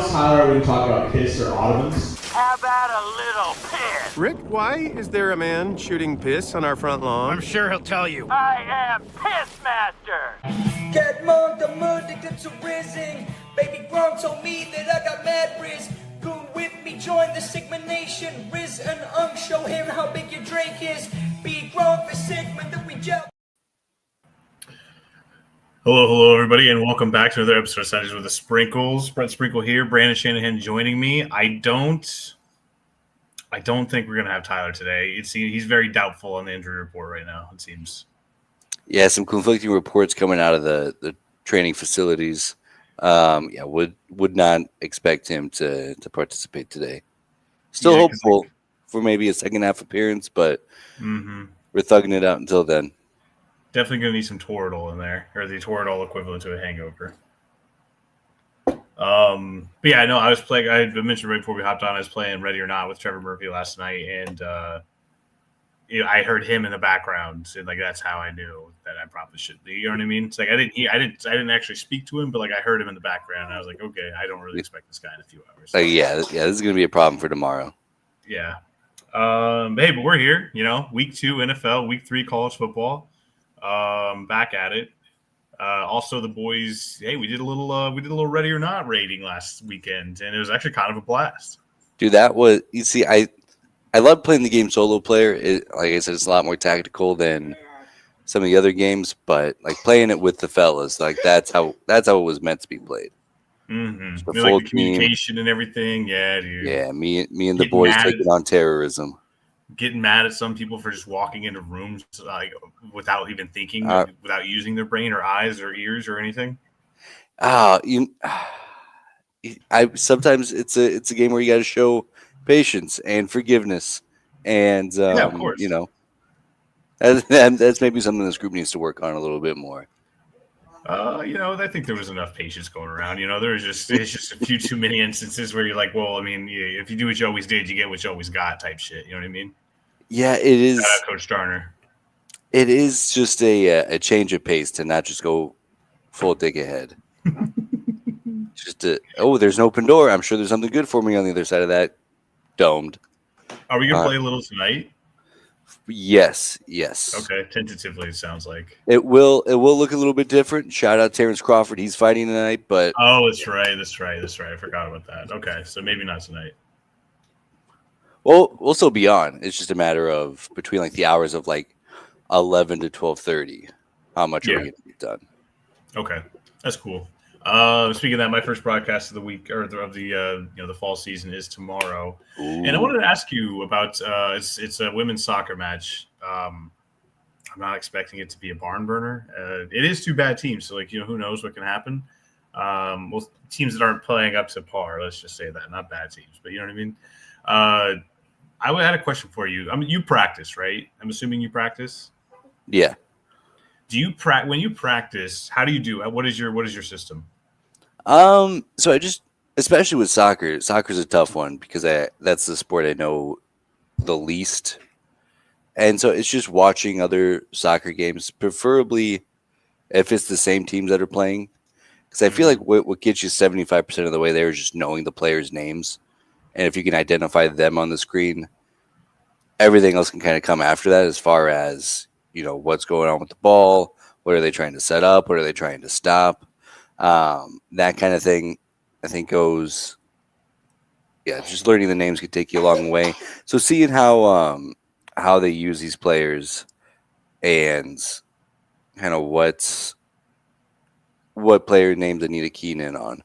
Tyler are we going to talk about piss or Ottomans? How about a little piss? Rick, why is there a man shooting piss on our front lawn? I'm sure he'll tell you. I am Pissmaster. Get mugged, I'm addicted to rizzing. Baby Gronk told me that I got mad Riz. Goon with me, join the Sigma Nation. Riz and show him how big your Drake is. Be Gronk for Sigma, then we gel. Hello, everybody, and welcome back to another episode of Sundays with the Sprinkles. Brett Sprinkle here, Brandon Shanahan joining me. I don't think we're going to have Tyler today. He's very doubtful on the injury report right now, it seems. Yeah, some conflicting reports coming out of the training facilities. Would not expect him to participate today. Still hopeful for maybe a second half appearance, but we're thugging it out until then. Definitely going to need some Toradol in there, or the Toradol equivalent to a hangover. But yeah, I know I was playing. I mentioned right before we hopped on, I was playing Ready or Not with Trevor Murphy last night, and I heard him in the background, and like that's how I knew that I probably should be. You know what I mean? It's like I didn't actually speak to him, but like I heard him in the background, and I was like, okay, I don't really expect this guy in a few hours. This is going to be a problem for tomorrow. Yeah. Hey, but we're here. You know, week 2 NFL, week 3 college football. Back at it. Also, the boys. Hey, we did a little Ready or Not rating last weekend, and it was actually kind of a blast. Dude, that was. You see, I love playing the game solo player. Like I said, it's a lot more tactical than some of the other games, but like playing it with the fellas, like that's how it was meant to be played. Mm-hmm. The full like the communication and everything. Yeah, dude. Yeah, me and the boys taking on terrorism. Getting mad at some people for just walking into rooms like without even thinking, without using their brain or eyes or ears or anything. Sometimes it's a game where you got to show patience and forgiveness, and of course. you know, that's maybe something this group needs to work on a little bit more. I think there was enough patience going around. You know, it's just a few too many instances where you're like, well, I mean, if you do what you always did, you get what you always got type shit. You know what I mean? Yeah, it is. Shout out Coach Starner. It is just a change of pace to not just go full dig ahead. There's an open door. I'm sure there's something good for me on the other side of that domed. Are we gonna play a little tonight? Yes. Okay, tentatively it sounds like it will look a little bit different. Shout out Terrence Crawford, he's fighting tonight, but that's right. I forgot about that. Okay, so maybe not tonight. Well, we'll still be on. It's just a matter of between like the hours of like 11 to 12:30. How much are we going to get done? Okay, that's cool. Speaking of that, my first broadcast of the week or of the fall season is tomorrow. Ooh. And I wanted to ask you about it's a women's soccer match. I'm not expecting it to be a barn burner. It is 2 bad teams, so who knows what can happen. Teams that aren't playing up to par. Let's just say that, not bad teams, but you know what I mean. I had a question for you. I mean, you practice, right? I'm assuming you practice. Yeah. Do you when you practice? How do you do? What is your system? So I just, especially with soccer's a tough one because that's the sport I know the least, and so it's just watching other soccer games, preferably if it's the same teams that are playing, because I feel like what gets you 75% of the way there is just knowing the players' names, and if you can identify them on the screen, everything else can kind of come after that as far as what's going on with the ball, what are they trying to set up, what are they trying to stop. That kind of thing, I think goes. Yeah, just learning the names could take you a long way. So seeing how they use these players and kind of what player names I need to keen in on.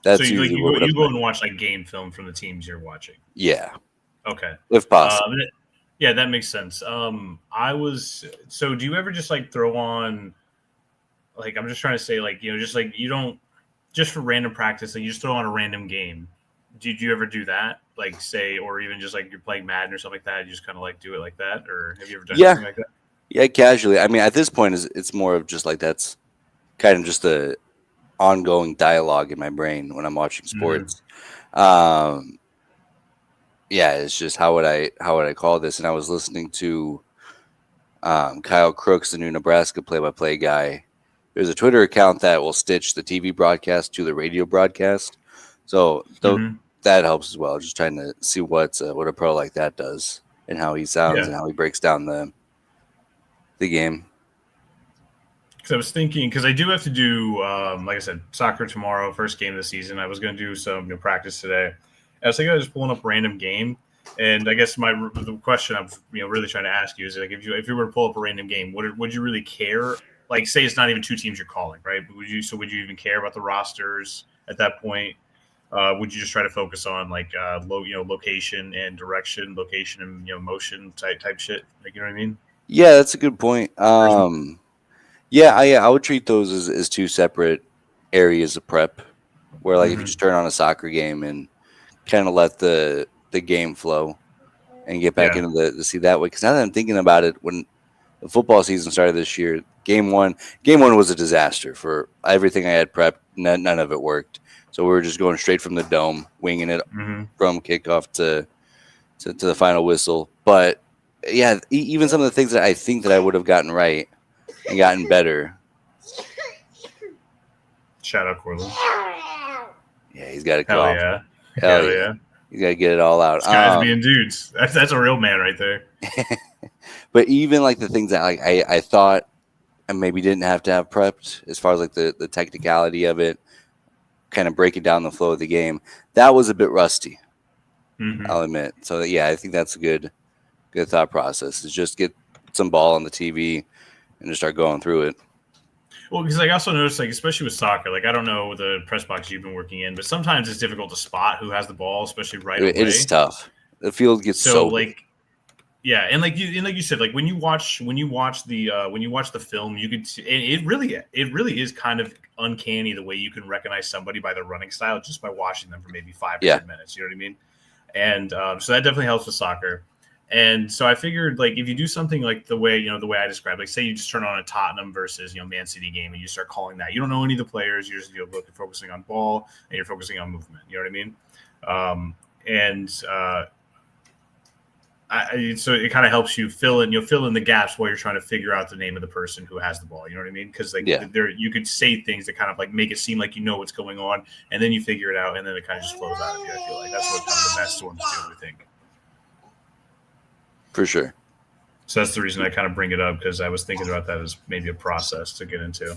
That's so usually you go and watch like game film from the teams you're watching. Yeah. Okay. If possible. Yeah, that makes sense. Do you ever just like throw on? Like, I'm just trying to say, you don't, just for random practice, like you just throw on a random game. Did you ever do that? Like, say, or even just like you're playing Madden or something like that, you just kind of like do it like that? Or have you ever done anything like that? Yeah, casually. I mean, at this point, it's more of just like that's kind of just the ongoing dialogue in my brain when I'm watching sports. Mm-hmm. It's just how would I call this? And I was listening to Kyle Crooks, the new Nebraska play-by-play guy. There's a Twitter account that will stitch the TV broadcast to the radio broadcast. So Mhm. that helps as well. Just trying to see what a pro like that does and how he sounds Yeah. and how he breaks down the game. Because I was thinking, because I do have to do, like I said, soccer tomorrow, first game of the season. I was going to do some practice today. I was thinking of just pulling up a random game, and I guess the question I'm really trying to ask you is like if you were to pull up a random game, would you really care? Like, say it's not even two teams you're calling, right? But would you even care about the rosters at that point? Would you just try to focus on like location and direction, location and motion type shit? Like, you know what I mean? Yeah, that's a good point. Yeah, I would treat those as two separate areas of prep. Where like if you Mhm. just turn on a soccer game and kind of let the game flow and get back Yeah. into the see that way. Because now that I'm thinking about it, when the football season started this year, game one was a disaster for everything I had prepped. None of it worked. So we were just going straight from the dome, winging it Hmm. from kickoff to the final whistle. But yeah, even some of the things that I think that I would have gotten right and gotten better. Shout out Corlin. Yeah, he's got a Hell cough. yeah. Hell Hell yeah, yeah. he's got to get it all out. This guy's being dudes. That's a real man right there. But even like the things that like I thought I maybe didn't have to have prepped as far as like the technicality of it, kind of breaking down the flow of the game, that was a bit rusty. Hmm. I'll admit. So yeah, I think that's a good thought process. Is just get some ball on the TV and just start going through it. Well, because like, I also noticed, like, especially with soccer, like, I don't know the press box you've been working in, but sometimes it's difficult to spot who has the ball, especially right away. It is tough. The field gets So, so like, yeah, and like you said, like when you watch the film, you could see, it really is kind of uncanny the way you can recognize somebody by their running style just by watching them for maybe 5 or 10 minutes. You know what I mean? And so that definitely helps with soccer. And so I figured, like, if you do something like the way I described, like say you just turn on a Tottenham versus Man City game and you start calling that, you don't know any of the players, you're just focusing on ball and you're focusing on movement. You know what I mean? So it kind of helps you fill in the gaps while you're trying to figure out the name of the person who has the ball. You know what I mean? Because you could say things that kind of like make it seem like you know what's going on, and then you figure it out, and then it kind of just flows out of you. I feel like that's what kind of the best ones do, I think. for sure. So that's the reason I kind of bring it up, because I was thinking about that as maybe a process to get into.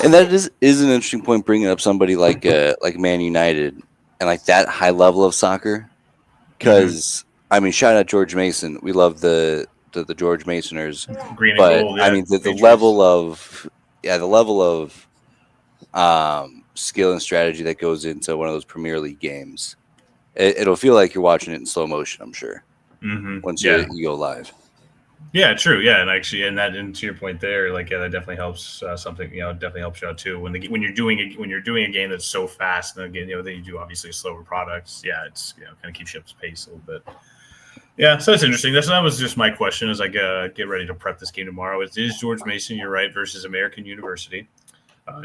And that is an interesting point, bringing up somebody like Man United and like that high level of soccer. Because I mean, shout out George Mason. We love the George Masoners. Green and But gold. Yeah, I mean, the Patriots. level of skill and strategy that goes into one of those Premier League games, it'll feel like you're watching it in slow motion. I'm sure once you go live. Yeah, true. Yeah, and to your point there, like, yeah, that definitely helps. Something, it definitely helps you out too. When you're doing a game that's so fast, and again, then you do obviously a slower product. Yeah, it's kind of keeps you up to pace a little bit. Yeah, so that's interesting. That was just my question as I get ready to prep this game tomorrow. It is George Mason, you're right, versus American University.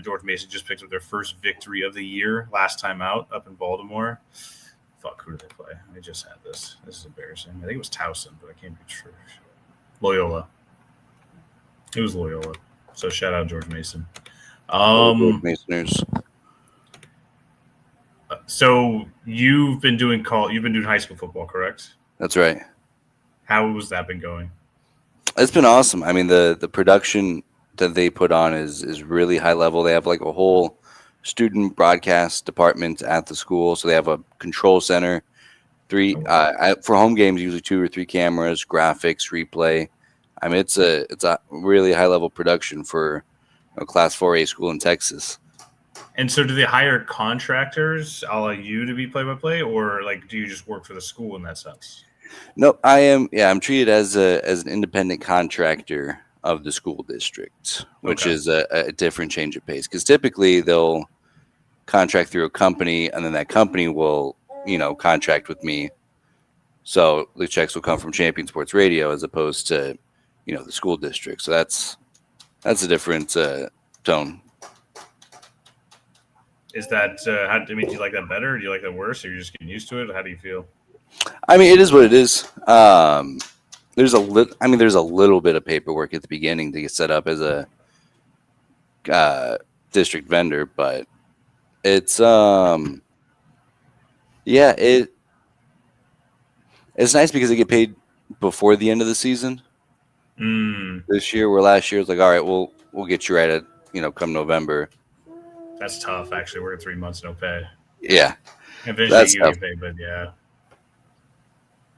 George Mason just picked up their first victory of the year last time out up in Baltimore. Fuck, who did they play? I just had this. This is embarrassing. I think it was Towson, but I can't be sure. Loyola. It was Loyola. So shout out George Mason. George Masoners. So you've been doing high school football, correct? That's right. How has that been going? It's been awesome. I mean, the production that they put on is really high level. They have like a whole student broadcast department at the school. So they have a control center, for home games, usually 2 or 3 cameras, graphics, replay. I mean, it's a really high level production for a Class 4A school in Texas. And so, do they hire contractors, a la you, to be play-by-play, or like do you just work for the school in that sense? No, I am. Yeah, I'm treated as an independent contractor of the school district, which is a different change of pace. Because typically they'll contract through a company, and then that company will contract with me. So the checks will come from Champion Sports Radio as opposed to, the school district. So that's a different tone. Is that do you like that better? Or do you like that worse? Or you're just getting used to it? How do you feel? I mean, it is what it is. There's a little bit of paperwork at the beginning to get set up as a district vendor, but It's it's nice because they get paid before the end of the season. This year, where last year was like, all right, we'll get you right at come November. That's tough. Actually, working 3 months no pay. Yeah, Eventually that's you tough. get paid, but yeah.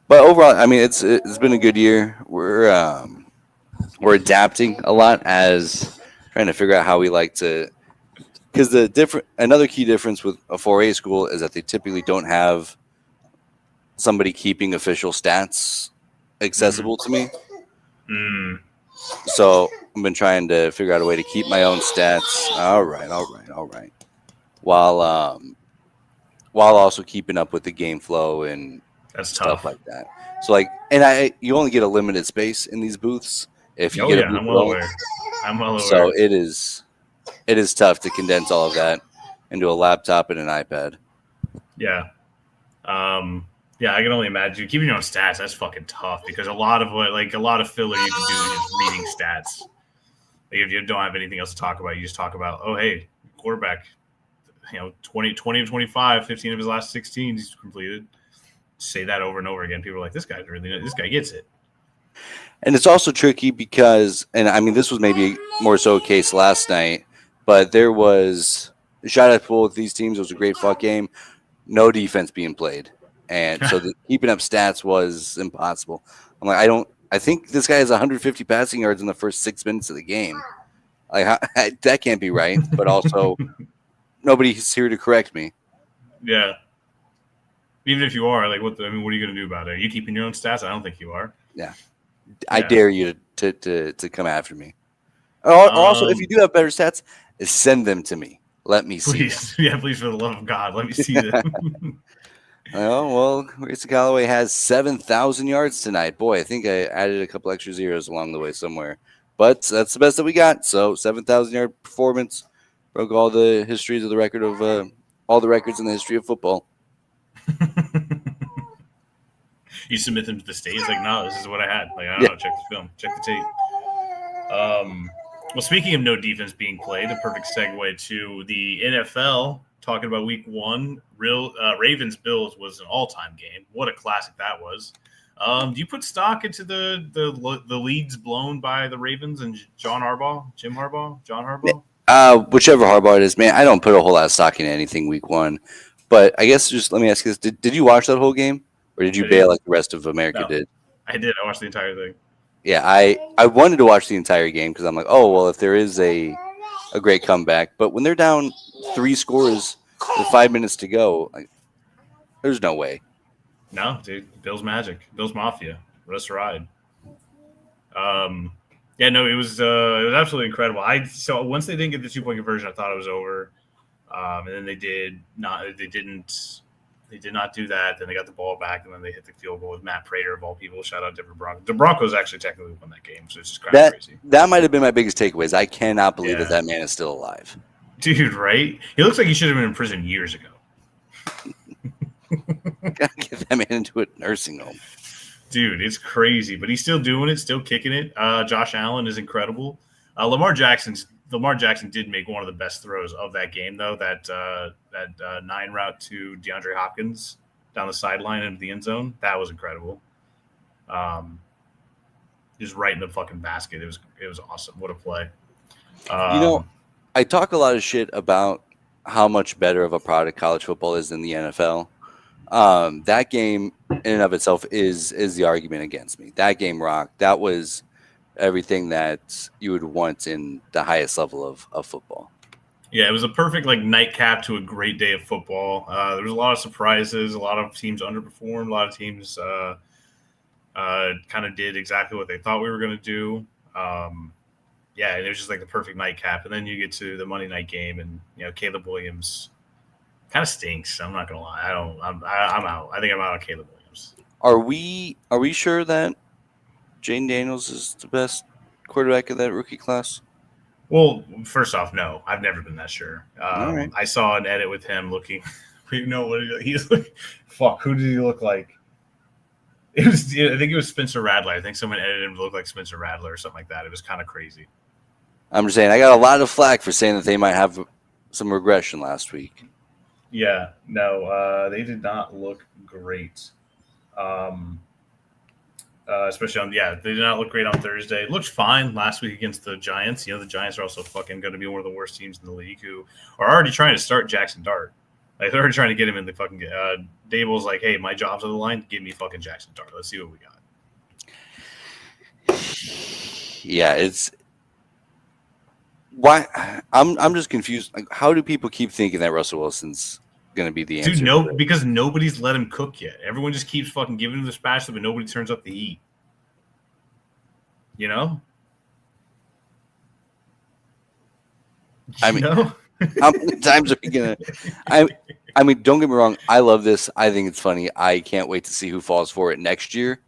But overall, I mean, it's been a good year. We're adapting a lot as trying to figure out how we like to. Because another key difference with a 4A school is that they typically don't have somebody keeping official stats accessible to me. So I've been trying to figure out a way to keep my own stats. All right. While also keeping up with the game flow and That's stuff tough. like that. So you only get a limited space in these booths if you get a booth. I'm well aware. I'm well aware. So it is tough to condense all of that into a laptop and an iPad. Yeah. Yeah, I can only imagine keeping your own stats. That's fucking tough because a lot of filler you can do is just reading stats. Like if you don't have anything else to talk about, you just talk about, oh, hey, quarterback, 20 to 25, 15 of his last 16 he's completed. Say that over and over again. People are like, this guy gets it. And it's also tricky because, and I mean, this was maybe more so a case last night, but there was a shot at both these teams. It was a great fuck game. No defense being played. And so keeping up stats was impossible. I'm like, I think this guy has 150 passing yards in the first 6 minutes of the game. Like that can't be right. But also, nobody's here to correct me. Yeah. Even if you are, like, what are you going to do about it? Are you keeping your own stats? I don't think you are. Yeah. I dare you to come after me. Also, if you do have better stats, send them to me. Let me see. Please. Yeah, please, for the love of God, let me see them. Oh, well, Grayson Callaway has 7,000 yards tonight. Boy, I think I added a couple extra zeros along the way somewhere. But that's the best that we got. So 7,000-yard performance. Broke all the histories of the record of all the records in the history of football. You submit them to the state. It's like, no, this is what I had. Like, I don't know. Check the film. Check the tape. Well, speaking of no defense being played, a perfect segue to the NFL. Talking about week 1, Ravens-Bills was an all-time game. What a classic that was. Do you put stock into the leads blown by the Ravens and John Harbaugh? Whichever Harbaugh it is, man, I don't put a whole lot of stock in anything week 1. But I guess just let me ask you this. Did you watch that whole game? Or did you bail like the rest of America did? I did. I watched the entire thing. Yeah, I wanted to watch the entire game because I'm like, oh, well, if there is a great comeback. But when they're down 3 scores with 5 minutes to go, like, there's no way. No, dude. Bill's magic. Bill's Mafia. Let's ride. Yeah, no, it was absolutely incredible. So once they didn't get the 2-point conversion, I thought it was over. And then they did not do that. Then they got the ball back, and then they hit the field goal with Matt Prater of all people. Shout out Denver Broncos. The Broncos actually technically won that game, so it's just kind of crazy. That might have been my biggest takeaways. I cannot believe that man is still alive. Dude, right? He looks like he should have been in prison years ago. Gotta get that man into a nursing home. Dude, it's crazy, but he's still doing it, still kicking it. Josh Allen is incredible. Lamar Jackson did make one of the best throws of that game, though. That 9 route to DeAndre Hopkins down the sideline into the end zone. That was incredible. Just right in the fucking basket. It was awesome. What a play. I talk a lot of shit about how much better of a product college football is than the NFL. That game in and of itself is the argument against me. That game rocked. That was everything that you would want in the highest level of football. Yeah, it was a perfect nightcap to a great day of football. There was a lot of surprises. A lot of teams underperformed. A lot of teams kind of did exactly what they thought we were going to do. Yeah, it was just like the perfect nightcap. And then you get to the Monday night game, and Caleb Williams kind of stinks. I'm not gonna lie. I'm out. I think I'm out on Caleb Williams. Are we sure that Jane Daniels is the best quarterback of that rookie class? Well, first off, no. I've never been that sure. Right. I saw an edit with him looking. What he's like? Fuck. Who did he look like? I think it was Spencer Rattler. I think someone edited him to look like Spencer Rattler or something like that. It was kind of crazy. I'm just saying, I got a lot of flack for saying that they might have some regression last week. Yeah, no, they did not look great. Um, especially they did not look great on Thursday. It looked fine last week against the Giants. The Giants are also fucking going to be one of the worst teams in the league who are already trying to start Jackson Dart. Like, they're already trying to get him in the fucking Dable's like, hey, my job's on the line. Give me fucking Jackson Dart. Let's see what we got. Yeah, it's why I'm just confused. Like, how do people keep thinking that Russell Wilson's going to be the answer? Dude, no, because nobody's let him cook yet. Everyone just keeps fucking giving him the spatula, but nobody turns up the heat. I mean, how many times are we gonna? I mean, don't get me wrong. I love this. I think it's funny. I can't wait to see who falls for it next year.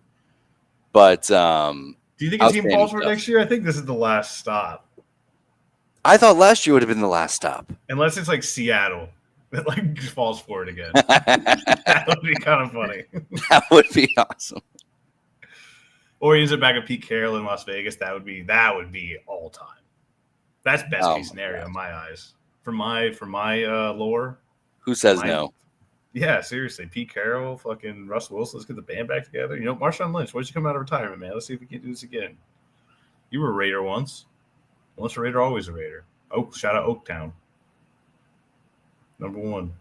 But do you think a team falls for it next year? I think this is the last stop. I thought last year would have been the last stop, unless it's like Seattle that like falls for it again. That would be kind of funny. That would be awesome. Or he ends up back at Pete Carroll in Las Vegas. That would be all time. That's best case scenario in my eyes. For my lore. Who says no? Yeah, seriously. Pete Carroll, fucking Russell Wilson. Let's get the band back together. Marshawn Lynch, why don't you come out of retirement, man? Let's see if we can do this again. You were a Raider once. Once a Raider, always a Raider. Shout out Oaktown. Number 1.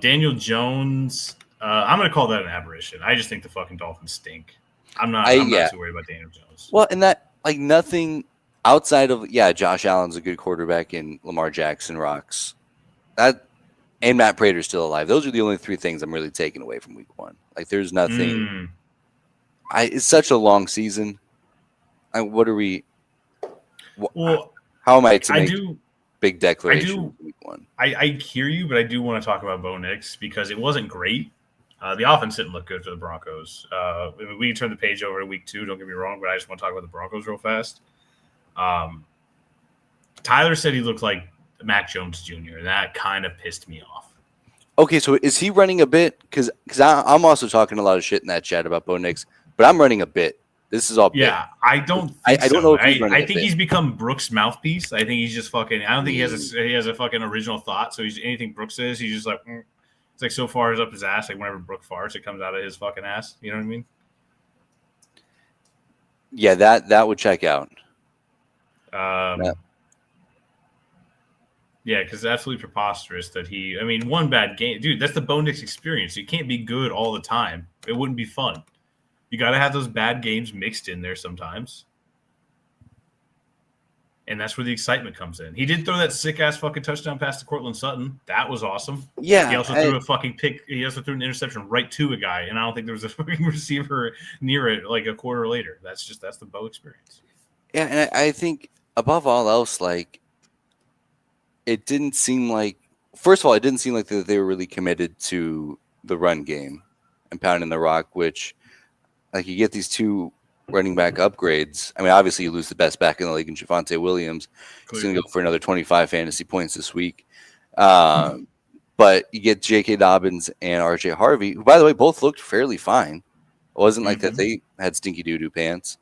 Daniel Jones. I'm going to call that an aberration. I just think the fucking Dolphins stink. I'm not too worried about Daniel Jones. Well, and that, like, nothing outside of, Josh Allen's a good quarterback and Lamar Jackson rocks. That and Matt Prater's still alive. Those are the only 3 things I'm really taking away from week 1. Like, there's nothing. It's such a long season. What are we? Well, how am I to make big declaration week 1? I hear you, but I do want to talk about Bo Nix because it wasn't great. The offense didn't look good for the Broncos. We can turn the page over to week 2. Don't get me wrong, but I just want to talk about the Broncos real fast. Tyler said he looked like Mac Jones Jr., and that kind of pissed me off. Okay, so is he running a bit? Because I'm also talking a lot of shit in that chat about Bo Nix, but I'm running a bit. This is all bit. Yeah, I don't think I don't know if he's running I think he's become Brooks' mouthpiece. I think he's just fucking – I don't think he has a fucking original thought. So anything Brooks says, he's just like it's like so far is up his ass. Like whenever Brooks farts, it comes out of his fucking ass. You know what I mean? Yeah, that would check out. Yeah, because it's absolutely preposterous that one bad game. Dude, that's the Bo Nix experience. You can't be good all the time. It wouldn't be fun. You got to have those bad games mixed in there sometimes. And that's where the excitement comes in. He did throw that sick-ass fucking touchdown pass to Cortland Sutton. That was awesome. Yeah. He also threw a fucking pick. He also threw an interception right to a guy, and I don't think there was a fucking receiver near it like a quarter later. That's the Bo experience. Yeah, and I think above all else, like, it didn't seem like – first of all, it didn't seem like they were really committed to the run game and pounding the rock, which, like, you get these 2 running back upgrades. I mean, obviously you lose the best back in the league in Javonte Williams. He's going to go for another 25 fantasy points this week. But you get J.K. Dobbins and R.J. Harvey, who, by the way, both looked fairly fine. It wasn't like that they had stinky doo-doo pants.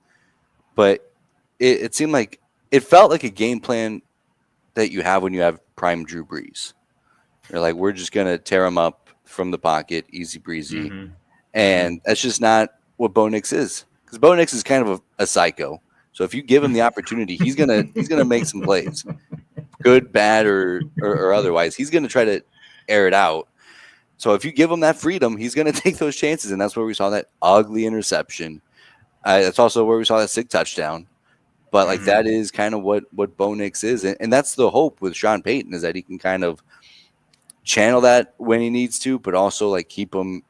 But it seemed like – it felt like a game plan that you have when you have prime Drew Brees. You're like, we're just going to tear him up from the pocket, easy breezy. And that's just not what Bo Nix is. Because Bo Nix is kind of a psycho. So if you give him the opportunity, he's gonna make some plays, good, bad, or otherwise. He's gonna try to air it out. So if you give him that freedom, he's gonna take those chances, and that's where we saw that ugly interception. That's also where we saw that sick touchdown. But like that is kind of what Bo Nix is, and that's the hope with Sean Payton, is that he can kind of channel that when he needs to, but also like keep him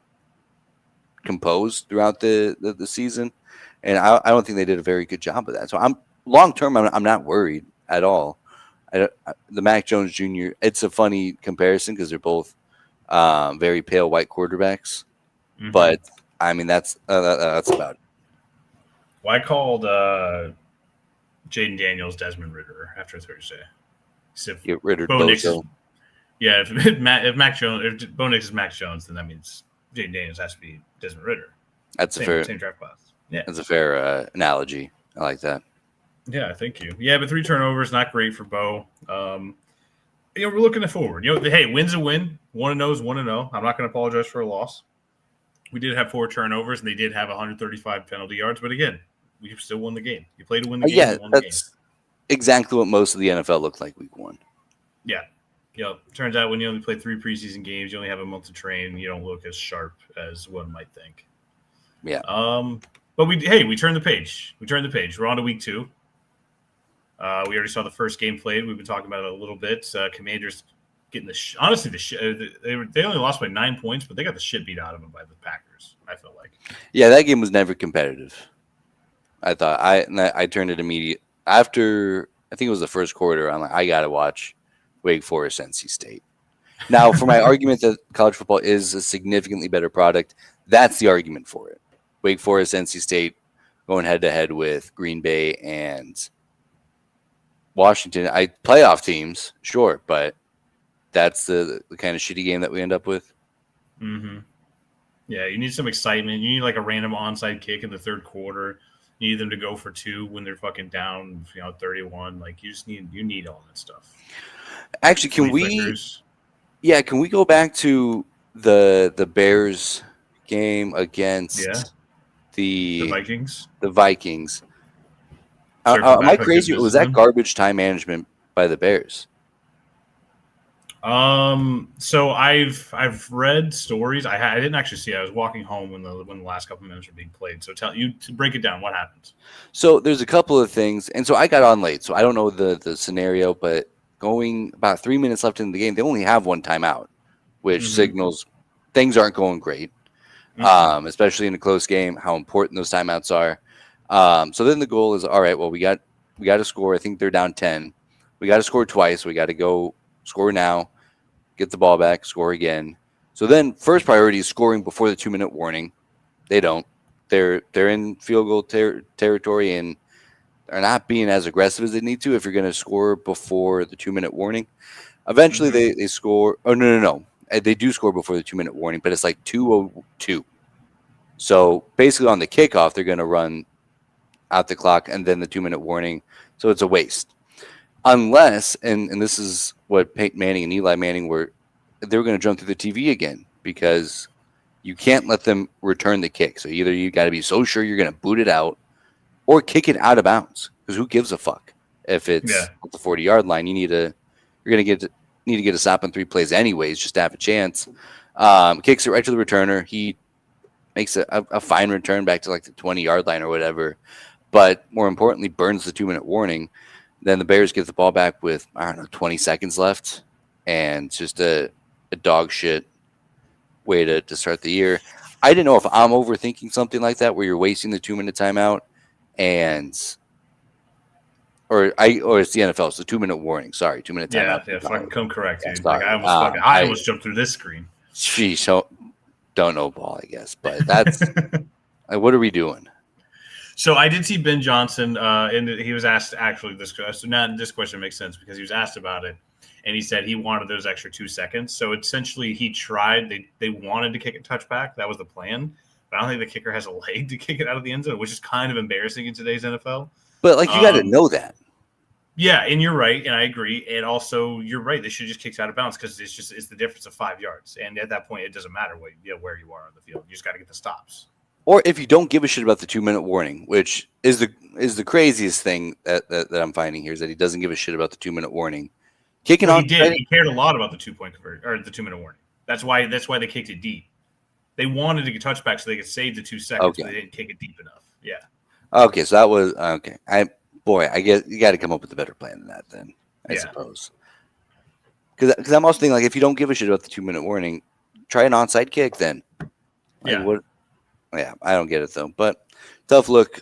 composed throughout the season. And I don't think they did a very good job of that. So long term, I'm not worried at all. The Mac Jones Jr. It's a funny comparison because they're both very pale white quarterbacks, but I mean that's about it. Well, I called Jaden Daniels Desmond Ritter after Thursday. Get Ritter. Bo Nix is, if Bo Nix is Mac Jones, then that means Jaden Daniels has to be Desmond Ritter. That's same draft class. Yeah, that's a fair analogy. I like that. Yeah, thank you. Yeah, but 3 turnovers, not great for Bo. we're looking forward. Hey, win's a win. 1-0 is 1-0. I'm not going to apologize for a loss. We did have 4 turnovers, and they did have 135 penalty yards. But again, we still won the game. You played to win the game. Yeah, won the that's exactly what most of the NFL looked like week 1. Yeah. Turns out when you only play 3 preseason games, you only have a month to train. You don't look as sharp as one might think. Yeah. But we turned the page. We're on to week 2. We already saw the first game played. We've been talking about it a little bit. Commanders getting they only lost by 9 points, but they got the shit beat out of them by the Packers. I feel like. Yeah, that game was never competitive. I thought I turned it immediate after. I think it was the first quarter. I'm like, I gotta watch Wake Forest, NC State. Now, for my argument that college football is a significantly better product, that's the argument for it. Wake Forest, NC State going head to head with Green Bay and Washington. Playoff teams, sure, but that's the kind of shitty game that we end up with. Mm-hmm. Yeah, you need some excitement. You need like a random onside kick in the third quarter. You need them to go for 2 when they're fucking down, 31. Like you need all that stuff. Actually, can we go back to the Bears game against the Vikings? The Vikings. Am I crazy? Was that garbage time management by the Bears? So I've read stories. I didn't actually see it. I was walking home when the last couple of minutes were being played. So to break it down, what happened? So there's a couple of things, and so I got on late, so I don't know the scenario, but going about 3 minutes left in the game, they only have 1 timeout, which signals things aren't going great, especially in a close game. How important those timeouts are. So then the goal is, all right, well, we got to score. I think they're down 10. We got to score twice. We got to go score now, get the ball back, score again. So then first priority is scoring before the 2-minute warning. They don't. They're in field goal territory and are not being as aggressive as they need to if you're going to score before the 2-minute warning. Eventually they score. Oh, no. They do score before the 2-minute warning, but it's like 2:02. So basically on the kickoff, they're going to run out the clock and then the 2-minute warning. So it's a waste. Unless, and this is what Peyton Manning and Eli Manning they were going to jump through the TV again because you can't let them return the kick. So either you got to be so sure you're going to boot it out or kick it out of bounds because who gives a fuck if it's at the 40-yard line? Need to get a stop in 3 plays anyways just to have a chance. Kicks it right to the returner. He makes a fine return back to like the 20-yard line or whatever, but more importantly, burns the 2-minute warning. Then the Bears get the ball back with, 20 seconds left, and it's just a dog shit way to start the year. I didn't know if I'm overthinking something like that where you're wasting the 2-minute timeout or it's the NFL. It's the 2-minute warning. Sorry, 2-minute timeout. Yeah, fucking come correct, dude. Like, I almost jumped through this screen. Sheesh, don't know ball, I guess, but that's like, what are we doing? So I did see Ben Johnson, and he was asked actually this. So now this question makes sense because he was asked about it, and he said he wanted those extra 2 seconds. So essentially, he tried. They wanted to kick a touchback. That was the plan. But I don't think the kicker has a leg to kick it out of the end zone, which is kind of embarrassing in today's NFL. But like you got to know that. Yeah, and you're right, and I agree. And also, you're right. They should just kick it out of bounds because it's the difference of 5 yards. And at that point, it doesn't matter where you are on the field. You just got to get the stops. Or if you don't give a shit about the 2-minute warning, which is the craziest thing that I'm finding here is that he doesn't give a shit about the 2-minute warning. He cared a lot about the 2-point conversion or the 2-minute warning. That's why they kicked it deep. They wanted to get touchback so they could save the 2 seconds, but they didn't kick it deep enough. Yeah. Okay, so that was okay. I guess you got to come up with a better plan than that, then. I suppose. Because I'm also thinking like if you don't give a shit about the 2-minute warning, try an onside kick then. What? Yeah, I don't get it though. But tough look.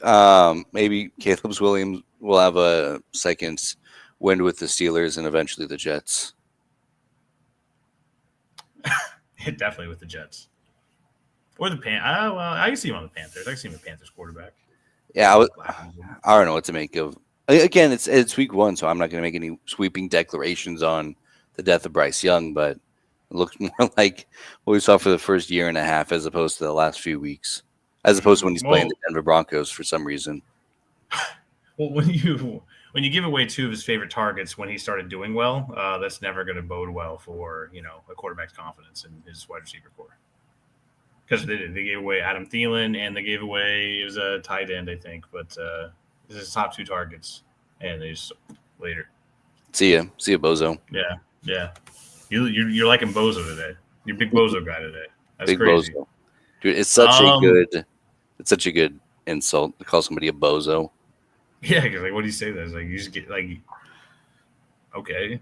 Maybe Caleb Williams will have a second win with the Steelers and eventually the Jets. Definitely with the Jets. Or the Panthers. Well, I can see him on the Panthers. I can see him a Panthers quarterback. Yeah, I don't know what to make of. Again, it's week 1, so I'm not going to make any sweeping declarations on the death of Bryce Young, but it looks more like what we saw for the first year and a half as opposed to the last few weeks, as opposed to when he's playing the Denver Broncos for some reason. Well, when when you give away two of his favorite targets when he started doing well, that's never going to bode well for a quarterback's confidence in his wide receiver core. Because they gave away Adam Thielen and they gave away it was a tight end, I think, but this is his top two targets, and they just later. See ya, bozo. Yeah. You're liking Bozo today. You're a big Bozo guy today. That's Big crazy. bozo, dude. It's such a good insult to call somebody a bozo. Yeah, because what do you say? That you just get okay,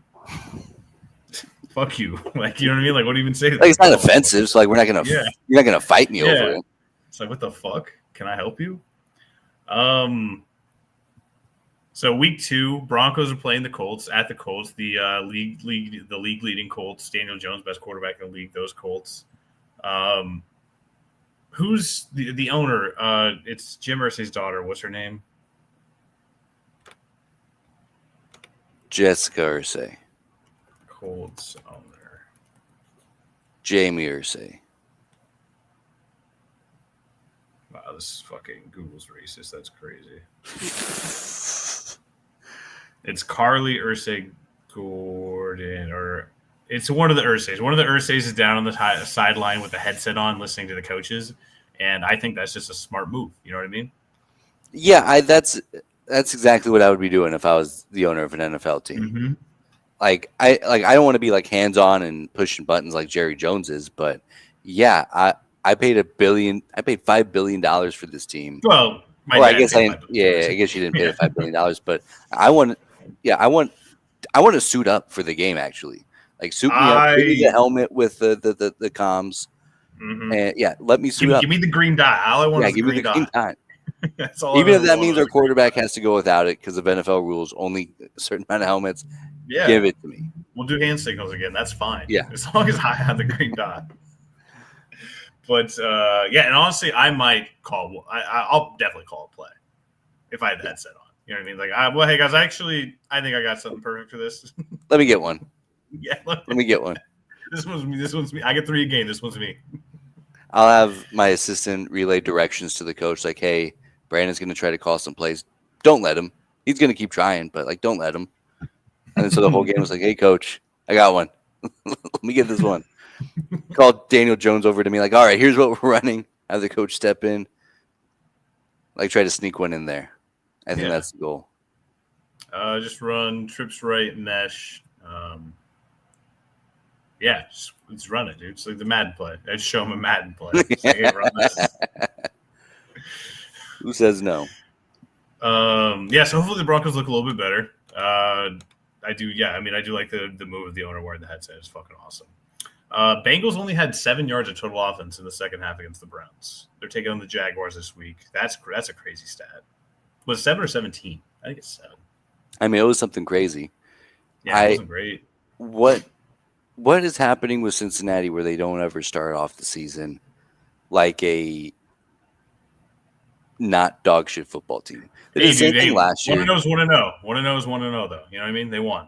fuck you. You know what I mean? What do you even say? It's not offensive. So we're not gonna. Yeah. You're not gonna fight me over it. It's what the fuck? Can I help you? So week 2, Broncos are playing the Colts at the Colts. The league leading Colts. Daniel Jones, best quarterback in the league. Those Colts. Who's the owner? It's Jim Irsay's daughter. What's her name? Jessica Irsay. Colts owner. Jamie Irsay. Wow, this fucking Google's racist. That's crazy. It's Carly Irsay Gordon, or it's one of the Irsays. One of the Irsays is down on the sideline with the headset on, listening to the coaches, and I think that's just a smart move. You know what I mean? Yeah, that's exactly what I would be doing if I was the owner of an NFL team. Mm-hmm. I don't want to be hands on and pushing buttons like Jerry Jones is, but yeah, I paid $5 billion for this team. Well, I guess you didn't pay the $5 billion, but I want to suit up for the game. Actually, suit me up, give me the helmet with the comms, and let me suit up. Give me the green dot. All I want is the green dot. That's all. Even if that means our quarterback has to go without it because of NFL rules, only a certain amount of helmets. Yeah, give it to me. We'll do hand signals again. That's fine. Yeah, as long as I have the green dot. But and honestly, I might call. I'll definitely call a play if I had the headset on. You know what I mean? Hey guys, I think I got something perfect for this. Let me get one. Yeah, let me get one. This one's me. I get 3 a game. This one's me. I'll have my assistant relay directions to the coach, hey, Brandon's going to try to call some plays. Don't let him. He's going to keep trying, but don't let him. And then so the whole game was hey, coach, I got one. Let me get this one. Called Daniel Jones over to me, all right, here's what we're running. Have the coach step in. Try to sneak one in there. I think that's the goal. Just run trips right mesh. Just run it, dude. It's like the Madden play. I just show him a Madden play. Hey, run this. Who says no? So hopefully the Broncos look a little bit better. I do. Yeah, I do like the move of the owner wearing the headset. It's fucking awesome. Bengals only had 7 yards of total offense in the second half against the Browns. They're taking on the Jaguars this week. That's a crazy stat. Was it 7 or 17? I think it's 7. It was something crazy. Yeah, it wasn't great. What is happening with Cincinnati where they don't ever start off the season like a not dog shit football team? They did the same thing last year. 1-0 is 1-0. 1-0 is 1-0 though. You know what I mean? They won.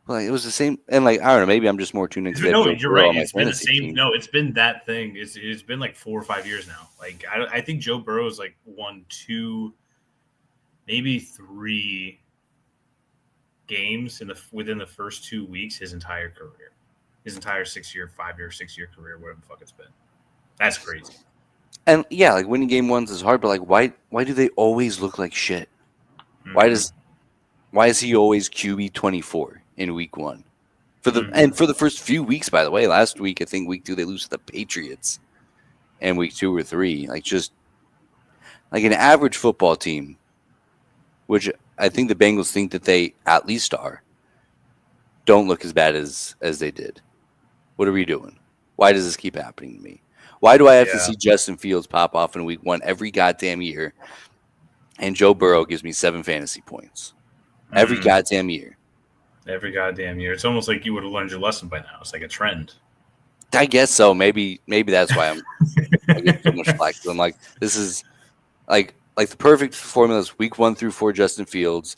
It was the same, and I don't know. Maybe I'm just more tuned into. No, you're right. It's been the same. Team. No, it's been that thing. It's been 4 or 5 years now. I think Joe Burrow's won 2, maybe 3 games within the first 2 weeks his entire career, his entire 6-year, 5-year, 6-year career, whatever the fuck it's been. That's crazy. And winning game ones is hard, but why do they always look like shit? Mm-hmm. Why is he always QB 24 in week 1? For the first few weeks, by the way, last week I think week 2 they lose to the Patriots, and week 2 or 3 just an average football team, which I think the Bengals think that they at least are, don't look as bad as they did. What are we doing? Why does this keep happening to me? Why do I have to see Justin Fields pop off in week 1 every goddamn year, and Joe Burrow gives me 7 fantasy points every goddamn year? Every goddamn year. It's almost like you would have learned your lesson by now. It's like a trend. I guess so. Maybe that's why I get so much flack. I'm this is the perfect formula is week 1 through 4 Justin Fields,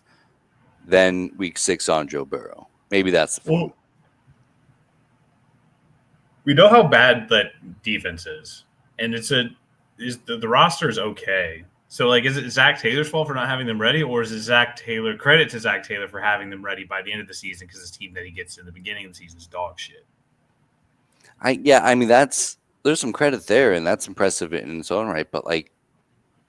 then week 6 on Joe Burrow. Maybe that's the formula. We know how bad that defense is, and the roster is okay. So, like, is it Zach Taylor's fault for not having them ready, or is it credit to Zach Taylor for having them ready by the end of the season because his team that he gets in the beginning of the season is dog shit? I mean, there's some credit there, and that's impressive in its own right. But like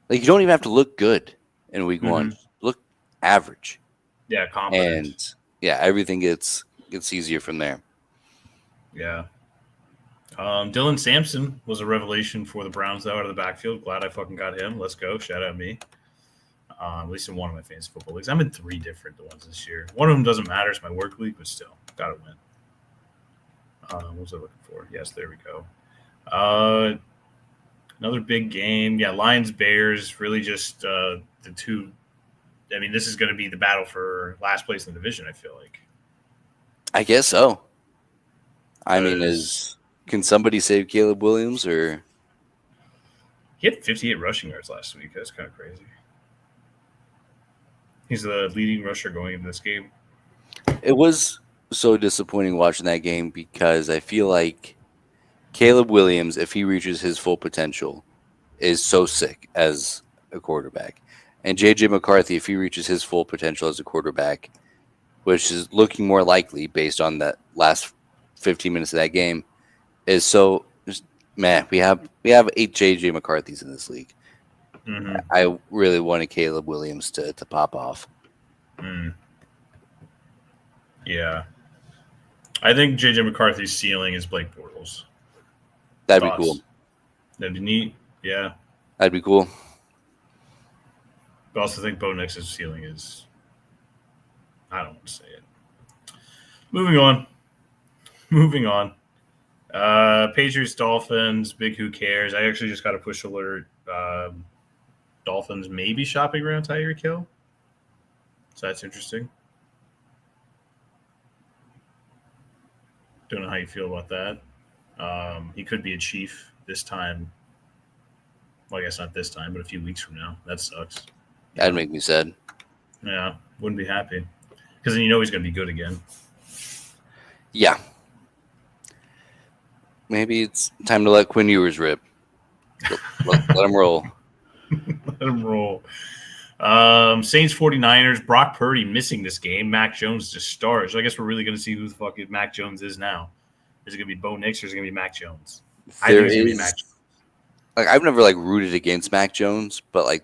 you don't even have to look good in week one. Just look average. Yeah, competent. And yeah, everything gets easier from there. Yeah. Dylan Sampson was a revelation for the Browns, though, out of the backfield. Glad I fucking got him. Let's go. Shout out me. At least in one of my fantasy football leagues. I'm in 3 different ones this year. One of them doesn't matter. It's my work league, but still, got to win. What was I looking for? Yes, there we go. Another big game. Yeah, Lions-Bears, really just the two. I mean, this is going to be the battle for last place in the division, I feel like. I guess so. I mean, can somebody save Caleb Williams or? He had 58 rushing yards last week. That's kind of crazy. He's the leading rusher going into this game. It was so disappointing watching that game because I feel like Caleb Williams, if he reaches his full potential, is so sick as a quarterback. And J.J. McCarthy, if he reaches his full potential as a quarterback, which is looking more likely based on that last 15 minutes of that game, is so just, man, we have 8 J.J. McCarthys in this league. Mm-hmm. I really wanted Caleb Williams to pop off. Yeah. I think J.J. McCarthy's ceiling is Blake Bortles. That'd be cool. That'd be neat. Yeah. That'd be cool. I also think Bo Nix's ceiling is – I don't want to say it. Moving on. Patriots, Dolphins, big who cares. I actually just got a push alert. Dolphins may be shopping around Tyreek Hill. So that's interesting. Don't know how you feel about that. He could be a Chief this time. Well, I guess not this time, but a few weeks from now. That sucks. That'd make me sad. Yeah, wouldn't be happy. Because then you know he's going to be good again. Yeah. Maybe it's time to let Quinn Ewers rip. Let him roll. Let him roll. Saints 49ers, Brock Purdy missing this game. Mac Jones just stars. So I guess we're really going to see who the fuck Mac Jones is now. Is it going to be Bo Nix or is it going to be Mac Jones? I think it's going to be Mac Jones. Like, I've never rooted against Mac Jones, but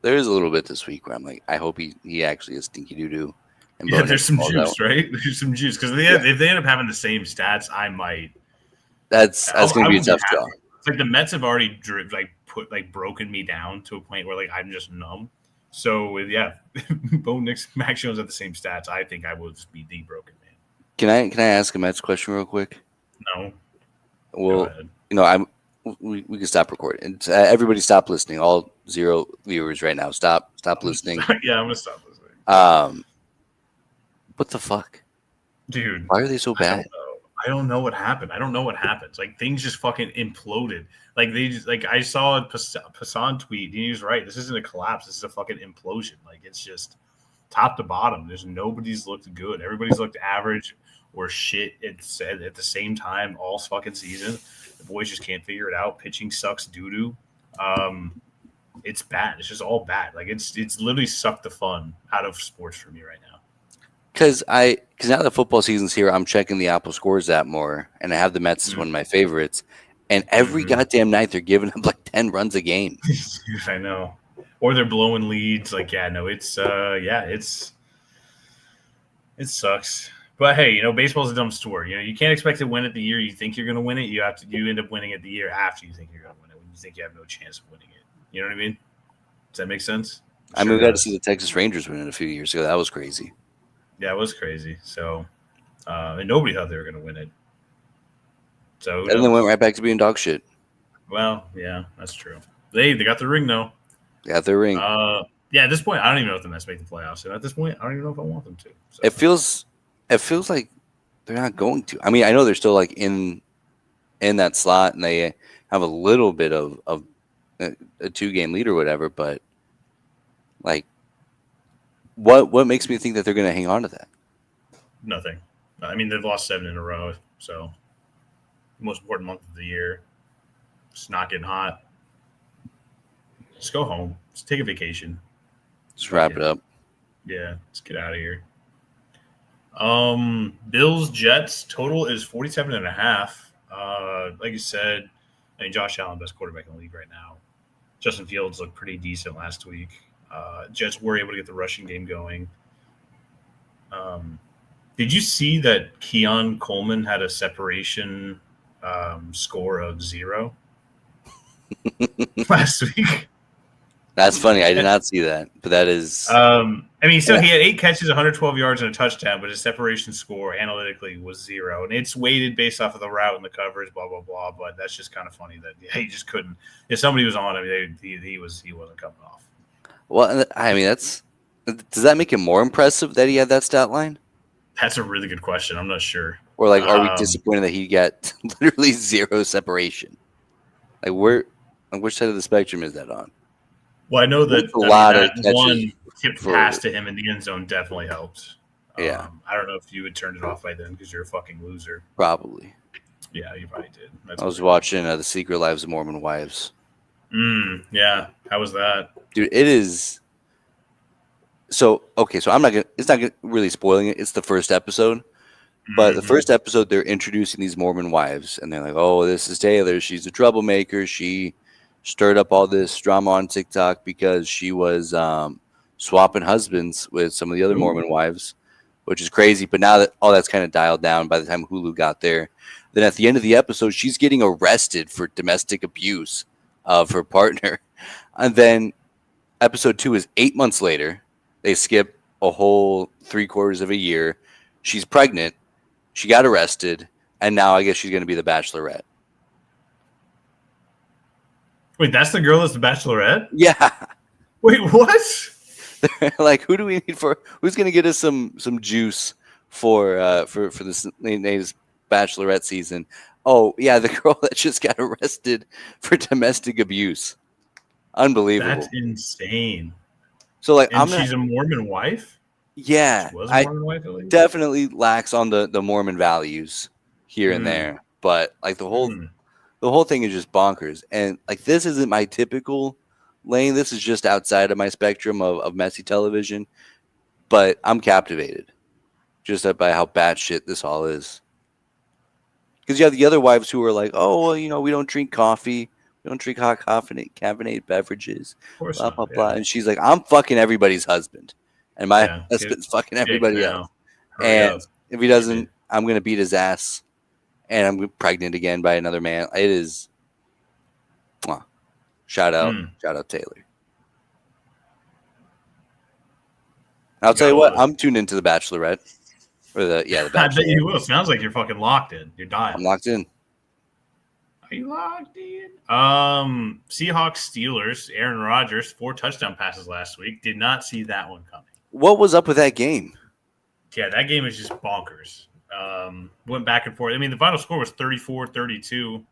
there is a little bit this week where I'm I hope he actually is stinky doo doo. Yeah, there's some juice, right? There's some juice because if they end up having the same stats, I might. That's going to be a tough job. It's like the Mets have already broken me down to a point where I'm just numb. So yeah, Bo Nix, Mac Jones have the same stats. I think I will just be the broken man. Can I ask a Mets question real quick? No. Well, we can stop recording. Everybody, stop listening. All 0 viewers right now. Stop listening. Yeah, I'm gonna stop listening. What the fuck, dude? Why are they so bad? I don't know what happened. I don't know what happens. Things just fucking imploded. I saw a Passan tweet. And he was right. This isn't a collapse. This is a fucking implosion. It's just top to bottom. Nobody's looked good. Everybody's looked average or shit at the same time all fucking season. The boys just can't figure it out. Pitching sucks doo-doo. It's bad. It's just all bad. It's literally sucked the fun out of sports for me right now. Because now that football season's here, I'm checking the Apple Scores app more, and I have the Mets as one of my favorites. And every goddamn night they're giving up 10 runs a game. I know, or they're blowing leads. It sucks. But hey, baseball's a dumb sport. You can't expect to win it the year you think you're going to win it. You end up winning it the year after you think you're going to win it when you think you have no chance of winning it. You know what I mean? Does that make sense? I mean, we got to see the Texas Rangers win it a few years ago. That was crazy. Yeah, it was crazy. So, and nobody thought they were going to win it. So, and then went right back to being dog shit. Well, yeah, that's true. They got the ring though. They got their ring. Yeah, at this point, I don't even know if the Mets make the playoffs. And at this point, I don't even know if I want them to. So. It feels like they're not going to. I mean, I know they're still in that slot, and they have a little bit of a 2-game lead or whatever. But what makes me think that they're going to hang on to that? Nothing. I mean, they've lost 7 in a row, so the most important month of the year. It's not getting hot. Just go home. Let's take a vacation. Just wrap it up. Yeah, let's get out of here. Bills Jets total is 47.5. Like you said, I mean Josh Allen, best quarterback in the league right now. Justin Fields looked pretty decent last week. Jets were able to get the rushing game going. Did you see that Keon Coleman had a separation score of 0 last week? That's funny. I did not see that, but that is. I mean, so he had 8 catches, 112 yards, and a touchdown, but his separation score analytically was 0, and it's weighted based off of the route and the coverage, blah blah blah. But that's just kind of funny that he just couldn't. If somebody was on him, he wasn't coming off. Well, I mean, does that make it more impressive that he had that stat line? That's a really good question. I'm not sure. Or like, are we disappointed that he got literally 0 separation? Like, which side of the spectrum is that on? Well, I know that a lot of that one tip for- pass to him in the end zone definitely helped. Yeah. I don't know if you had turned it off by then because you're a fucking loser. Probably. Yeah, you probably did. I was watching The Secret Lives of Mormon Wives. Yeah. How was that? Dude, it is. So, okay, so it's not really spoiling it. It's the first episode. But the first episode, they're introducing these Mormon wives. And they're like, oh, this is Taylor. She's a troublemaker. She stirred up all this drama on TikTok because she was swapping husbands with some of the other Mormon wives, which is crazy. But now that all that's kind of dialed down by the time Hulu got there, then at the end of the episode, she's getting arrested for domestic abuse of her partner. And then episode 2 is 8 months later. They skip a whole 3/4 of a year. She's pregnant. She got arrested. And now I guess she's going to be the Bachelorette. Wait, that's the girl that's the Bachelorette? Yeah. Wait, what? Like, who do we need for? Who's going to get us some juice for this latest Bachelorette season? Oh yeah, the girl that just got arrested for domestic abuse. Unbelievable. That's insane. So like, And she's a Mormon wife. Yeah, She was a Mormon wife at least? definitely lacks on the Mormon values here and there, but like the whole thing is just bonkers. And like, this isn't my typical lane. This is just outside of my spectrum of messy television. But I'm captivated just by how bad shit this all is. Because you have the other wives who are like, oh, well, we don't drink coffee. We don't drink hot caffeinated beverages. Of course blah, not, blah, yeah. blah. And she's like, I'm fucking everybody's husband. And my husband's fucking everybody else. And if he doesn't, I'm going to beat his ass. And I'm pregnant again by another man. It is. Shout out Taylor. I'll tell you what, I'm tuned into the Bachelorette. Or the I bet Bachelorette. you will. Sounds like you're fucking locked in. You're dying. I'm locked in. Are you locked in? Seahawks Steelers. Aaron Rodgers 4 touchdown passes last week. Did not see that one coming. What was up with that game? Yeah, that game is just bonkers. Went back and forth. I mean, the final score was 34-32.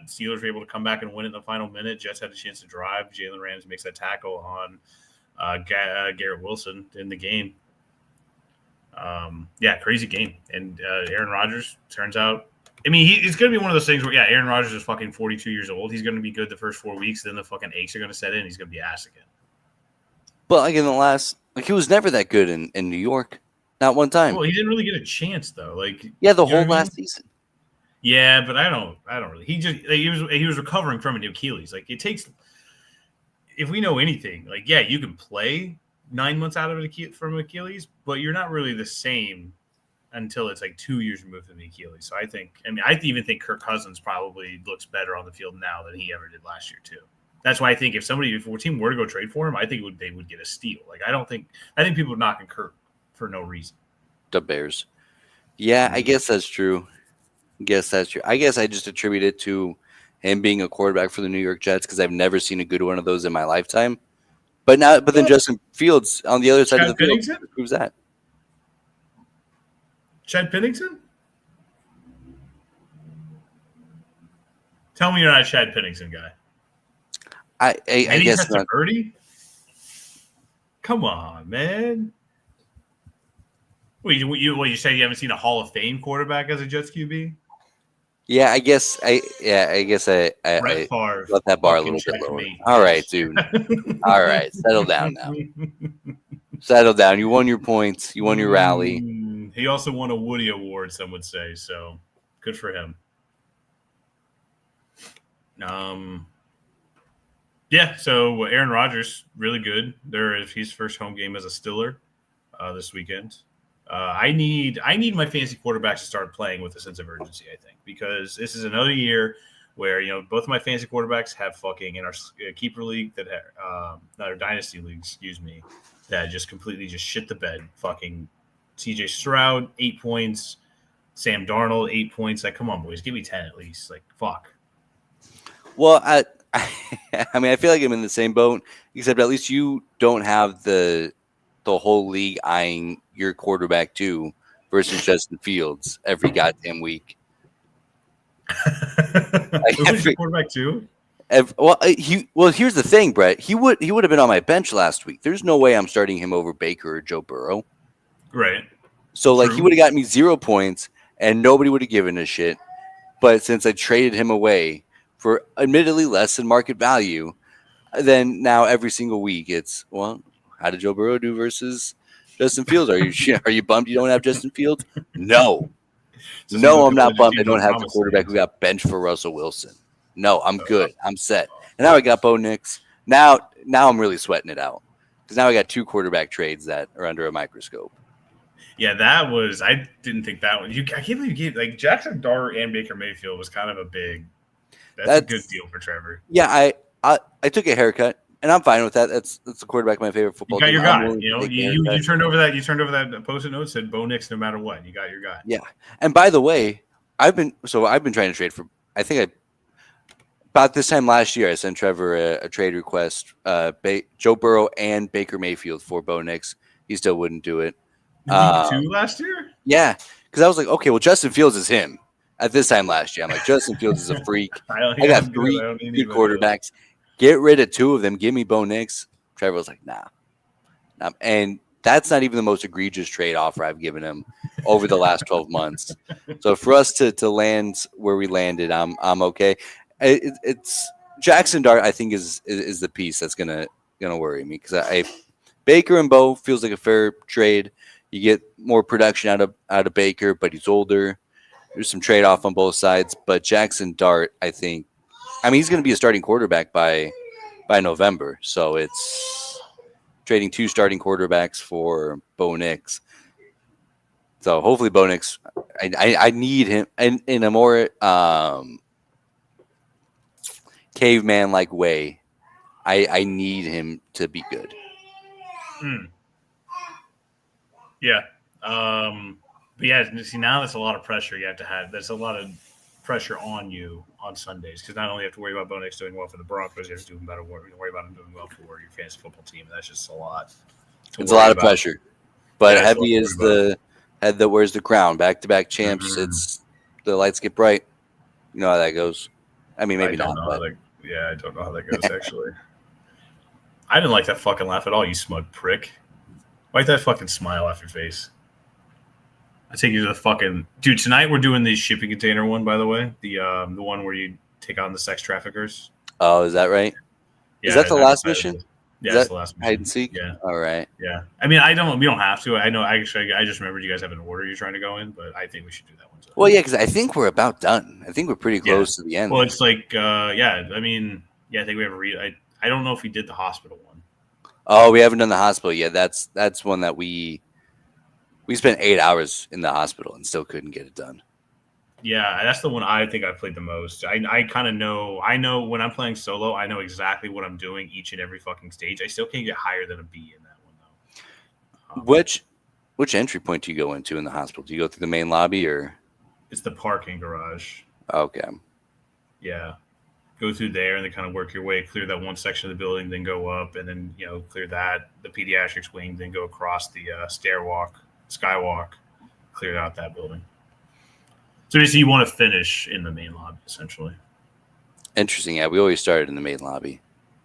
Steelers were able to come back and win it in the final minute. Jets had a chance to drive. Jalen Ramsey makes that tackle on Garrett Wilson in the game. Crazy game. And Aaron Rodgers turns out, I mean, it's going to be one of those things where, Aaron Rodgers is fucking 42 years old. He's going to be good the first 4 weeks. Then the fucking aches are going to set in. He's going to be ass again. But like in the last, he was never that good in New York. Not one time. Well, he didn't really get a chance though. Like, the whole last season. Yeah, but I don't really. He just he was recovering from an Achilles. Like, it takes. If we know anything, like, you can play 9 months out of it from Achilles, but you're not really the same until it's like 2 years removed from the Achilles. So I even think Kirk Cousins probably looks better on the field now than he ever did last year too. That's why I think if a team were to go trade for him, I think they would get a steal. Like, I think people would knock on Kirk for no reason. The Bears. Yeah, I guess that's true. I guess I just attribute it to him being a quarterback for the New York Jets because I've never seen a good one of those in my lifetime. But then Justin Fields on the other side of the field proves that. Chad Pennington? Tell me you're not a Chad Pennington guy. I guess not. Birdie? Come on, man. You say you haven't seen a Hall of Fame quarterback as a Jets QB? Yeah, I guess I Brett Favre, let that bar a fucking little bit lower. checkmate, All right, bitch. dude. All right, settle down now. Settle down. You won your points. You won your rally. He also won a Woody Award, some would say. So good for him. Yeah. So Aaron Rodgers, really good. There is his first home game as a Stiller this weekend. I need my fantasy quarterbacks to start playing with a sense of urgency. I think because this is another year where both of my fantasy quarterbacks have fucking in our keeper league that not our dynasty league, excuse me, that just completely just shit the bed. Fucking C.J. Stroud 8 points, Sam Darnold 8 points. Like, come on, boys, give me 10 at least. Like, fuck. Well, I mean, I feel like I'm in the same boat, except at least you don't have the whole league eyeing your quarterback too versus Justin Fields every goddamn week. Who's your quarterback too? Well, here's the thing, Brett. He would have been on my bench last week. There's no way I'm starting him over Baker or Joe Burrow. Right. So, like, True. he would have got me 0 points, and nobody would have given a shit. But since I traded him away for admittedly less than market value, then now every single week it's, well, how did Joe Burrow do versus Justin Fields? Are you bummed you don't have Justin Fields? No. No, I'm not bummed I don't have the quarterback who got benched for Russell Wilson. No, I'm good. I'm set. And now I got Bo Nix. Now I'm really sweating it out because now I got 2 quarterback trades that are under a microscope. Yeah, that was. I didn't think that one. I can't believe you gave like Jackson Dart and Baker Mayfield was kind of a big. That's a good deal for Trevor. Yeah, I took a haircut, and I'm fine with that. That's the quarterback of my favorite football team. You got team. your guy. You turned over that. You turned over that post-it note said Bo Nix no matter what. You got your guy. Yeah, and by the way, I've been trying to trade for. I think about this time last year, I sent Trevor a trade request. Joe Burrow and Baker Mayfield for Bo Nix. He still wouldn't do it. Week 2 last year? Yeah, because I was like, okay, well, Justin Fields is him. At this time last year, I'm like, Justin Fields is a freak. I got 3 good quarterbacks. Get rid of 2 of them. Give me Bo Nix. Trevor was like, nah. And that's not even the most egregious trade offer I've given him over the last 12 months. So for us to land where we landed, I'm okay. It's Jackson Dart, I think, is the piece that's gonna worry me because Baker and Bo feels like a fair trade. You get more production out of Baker, but he's older. There's some trade off on both sides, but Jackson Dart, I think, he's going to be a starting quarterback by November. So it's trading 2 starting quarterbacks for Bo Nix. So hopefully Bo Nix, I need him in a more caveman like way. I need him to be good. Yeah. But yeah, see, now that's a lot of pressure you have to have. That's a lot of pressure on you on Sundays because not only you have to worry about Bo Nix doing well for the Broncos, you have to worry about him doing well for your fantasy football team. And that's just a lot. It's a lot of pressure. But heavy is the head that wears the crown. Back-to-back champs. Mm-hmm. It's the lights get bright. You know how that goes. I mean, maybe not. But. I don't know how that goes, actually. I didn't like that fucking laugh at all, you smug prick. Wipe that fucking smile off your face. I take you to the fucking dude. Tonight we're doing the shipping container one, by the way. The one where you take on the sex traffickers. Oh, is that right? Yeah, is that the last mission? Yeah, that's the last mission. Hide and seek. Yeah. All right. Yeah. I mean, we don't have to. I know. Actually, I just remembered you guys have an order you're trying to go in, but I think we should do that one. Well, yeah, because I think we're about done. I think we're pretty close to the end. Well, it's like, I mean, I think we have I don't know if we did the hospital one. Oh, we haven't done the hospital yet. That's one that we spent 8 hours in the hospital and still couldn't get it done. Yeah, that's the one I think I played the most. I kind of know. I know when I'm playing solo, I know exactly what I'm doing each and every fucking stage. I still can't get higher than a B in that one, though. Which entry point do you go into in the hospital? Do you go through the main lobby or? It's the parking garage. Okay. Yeah. Go through there and then kind of work your way, clear that one section of the building, then go up and then, clear the pediatrics wing, then go across the skywalk, clear out that building. So basically you want to finish in the main lobby, essentially. Interesting. Yeah, we always started in the main lobby.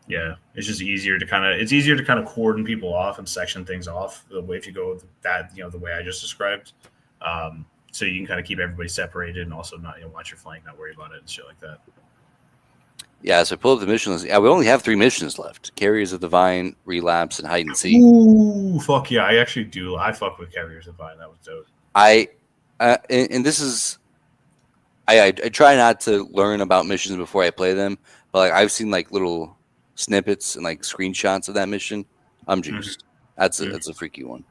Yeah, it's just easier to kind of cordon people off and section things off the way if you go that the way I just described. so you can kind of keep everybody separated and also not watch your flank, not worry about it and shit like that. Yeah, so pull up the mission list. Yeah, we only have 3 missions left: Carriers of the Vine, Relapse, and Hide and Seek. Ooh, fuck yeah! I actually do. I fuck with Carriers of the Vine. That was dope. And this is, I try not to learn about missions before I play them, but like I've seen like little snippets and like screenshots of that mission. I'm juiced. That's a freaky one.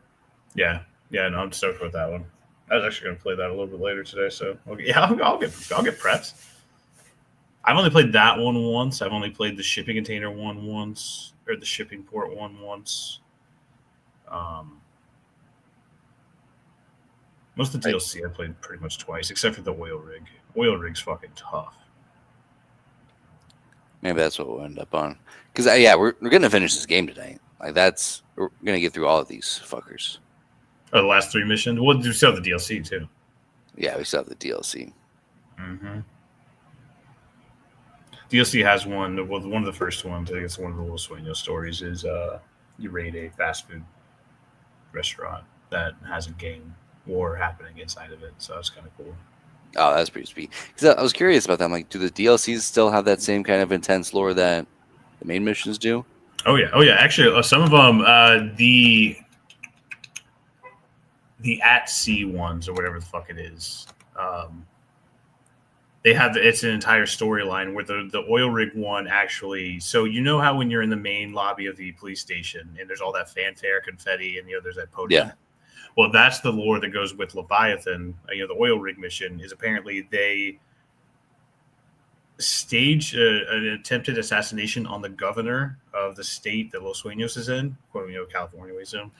Yeah, no, I'm stoked with that one. I was actually going to play that a little bit later today, so okay, yeah, I'll get preps. I've only played that one once. I've only played the shipping container one once, or the shipping port one once. Most of the DLC I played pretty much twice, except for the oil rig. Oil rig's fucking tough. Maybe that's what we'll end up on. Because yeah, we're gonna finish this game today. Like we're gonna get through all of these fuckers. Oh, the last 3 missions. Well, we still have the DLC too. Yeah, we still have the DLC. Mm-hmm. DLC has one. Well, one of the first ones. I think it's one of the Los Sueños stories. Is you raid a fast food restaurant that has a gang war happening inside of it. So that's kind of cool. Oh, that's pretty sweet. Because I was curious about that. I'm like, do the DLCs still have that same kind of intense lore that the main missions do? Oh yeah. Actually, some of them, the at sea ones or whatever the fuck it is, they have it's an entire storyline where the oil rig one actually. So you know how when you're in the main lobby of the police station and there's all that fanfare, confetti, and there's that podium. Yeah. Well, that's the lore that goes with Leviathan. The oil rig mission is apparently they stage an attempted assassination on the governor of the state that Los Sueños is in, California, we assume,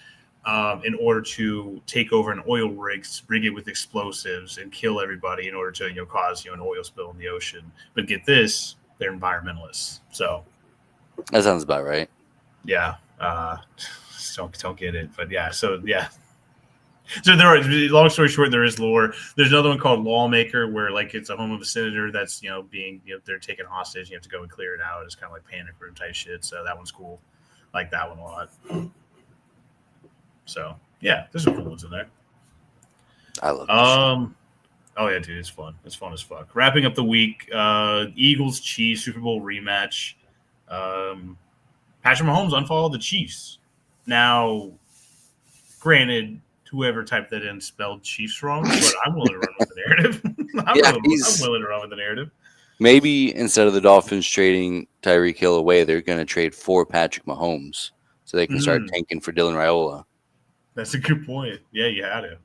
in order to take over an oil rig it with explosives and kill everybody in order to cause an oil spill in the ocean. But get this, they're environmentalists. So that sounds about right. Yeah, don't get it, but yeah. So yeah. So there are, long story short, there is lore. There's another one called Lawmaker where like it's a home of a senator that's being they're taken hostage. You have to go and clear it out. It's kind of like panic room type shit. So that one's cool. Like that one a lot. So yeah, there's some cool ones in there. I love this Oh yeah, dude, it's fun. It's fun as fuck. Wrapping up the week, Eagles Chiefs Super Bowl rematch. Patrick Mahomes unfollowed the Chiefs. Now, granted, whoever typed that in spelled Chiefs wrong, but I'm willing to run with the narrative. I'm willing to run with the narrative. Maybe instead of the Dolphins trading Tyreek Hill away, they're going to trade for Patrick Mahomes so they can start tanking for Dylan Raiola. That's a good point. Yeah, you had it.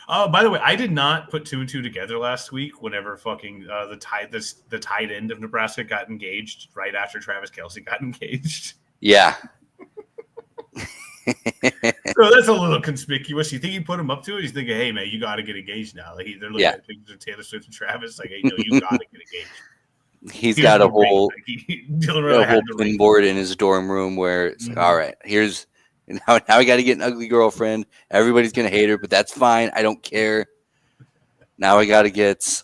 Oh, by the way, I did not put 2 and 2 together last week. Whenever fucking the tight end of Nebraska got engaged right after Travis Kelce got engaged. Yeah. So that's a little conspicuous. You think you put him up to it? He's thinking, "Hey man, you got to get engaged now." Like they're looking at pictures of Taylor Swift and Travis. Like, "Hey, no, you got to get engaged." He's got a whole pin board in his dorm room where it's like, all right, here's now I got to get an ugly girlfriend. Everybody's gonna hate her, but that's fine. I don't care. Now I got to get.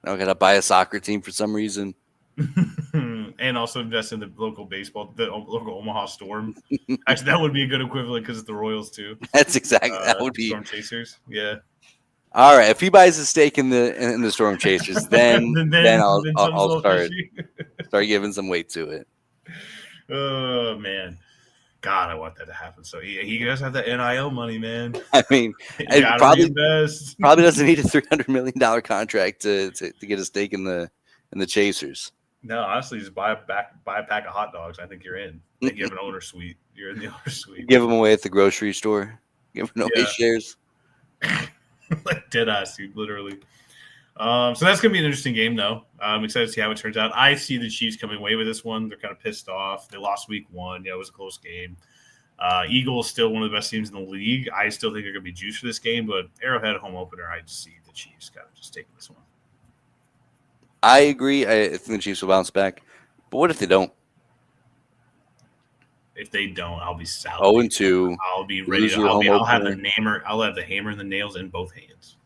Now I got to buy a soccer team for some reason. And also invest in the local local Omaha Storm. Actually, that would be a good equivalent because it's the Royals too. That's exactly that would be Storm Chasers. Yeah. All right, if he buys a stake in the Storm Chasers, then I'll start giving some weight to it. Oh man, God, I want that to happen. So he does have that NIL money, man. I mean, it probably doesn't need a $300 million contract to get a stake in the Chasers. No, honestly, just buy a pack of hot dogs. I think you're in. I think you have an owner suite. You're in the owner suite. Give them away at the grocery store. Give them away shares. Like dead ass, dude, literally. So that's gonna be an interesting game, though. I'm excited to see how it turns out. I see the Chiefs coming away with this one. They're kind of pissed off. They lost week 1. Yeah, it was a close game. Eagles still one of the best teams in the league. I still think they're gonna be juiced for this game, but Arrowhead home opener, I just see the Chiefs kind of just taking this one. I agree. I think the Chiefs will bounce back. But what if they don't? If they don't, I'll be salty. 0-2. I'll be ready to. I'll have the hammer. I'll have the hammer and the nails in both hands.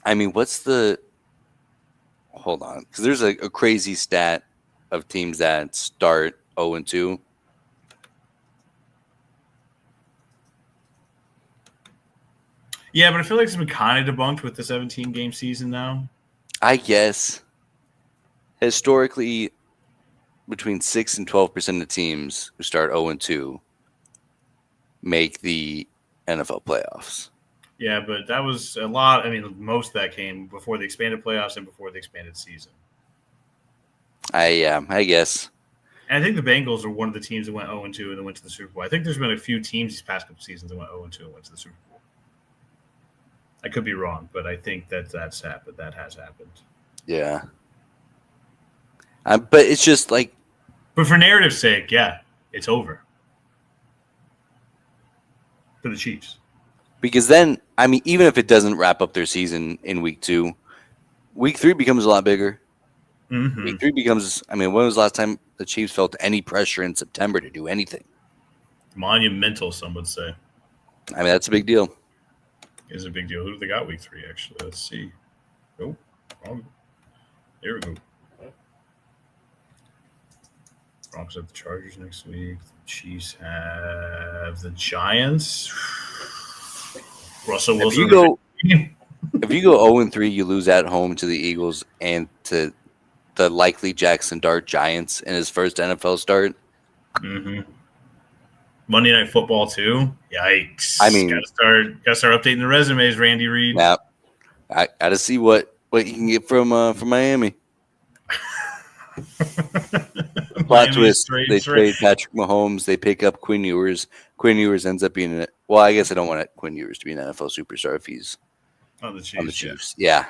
I mean, what's the? Hold on, because there's a crazy stat of teams that start 0-2. Yeah, but I feel like it's been kind of debunked with the 17-game season now. I guess historically, between 6 and 12% of teams who start 0-2 make the NFL playoffs. Yeah, but that was a lot. I mean, most of that came before the expanded playoffs and before the expanded season. I guess. And I think the Bengals are one of the teams that went 0-2 and then went to the Super Bowl. I think there's been a few teams these past couple seasons that went 0-2 and went to the Super Bowl. I could be wrong, but I think that's happened. That has happened. Yeah. But it's just like. But for narrative's sake, yeah, it's over for the Chiefs. Because then, I mean, even if it doesn't wrap up their season in week 2, week 3 becomes a lot bigger. Mm-hmm. Week 3 becomes, I mean, when was the last time the Chiefs felt any pressure in September to do anything? Monumental, some would say. I mean, that's a big deal. Is a big deal. Who do they got week 3, actually? Let's see. Oh, there we go. Broncos have the Chargers next week. The Chiefs have the Giants. Russell Wilson. If you go 0-3, you lose at home to the Eagles and to the likely Jackson Dart Giants in his first NFL start. Mm-hmm. Monday Night Football too. Yikes! I mean, gotta start updating the resumes, Randy Reed. Yeah, I gotta see what you can get from Miami. Plot twist: they trade Patrick Mahomes. They pick up Quinn Ewers. Quinn Ewers ends up being well. I guess I don't want Quinn Ewers to be an NFL superstar if he's on the Chiefs. Yeah.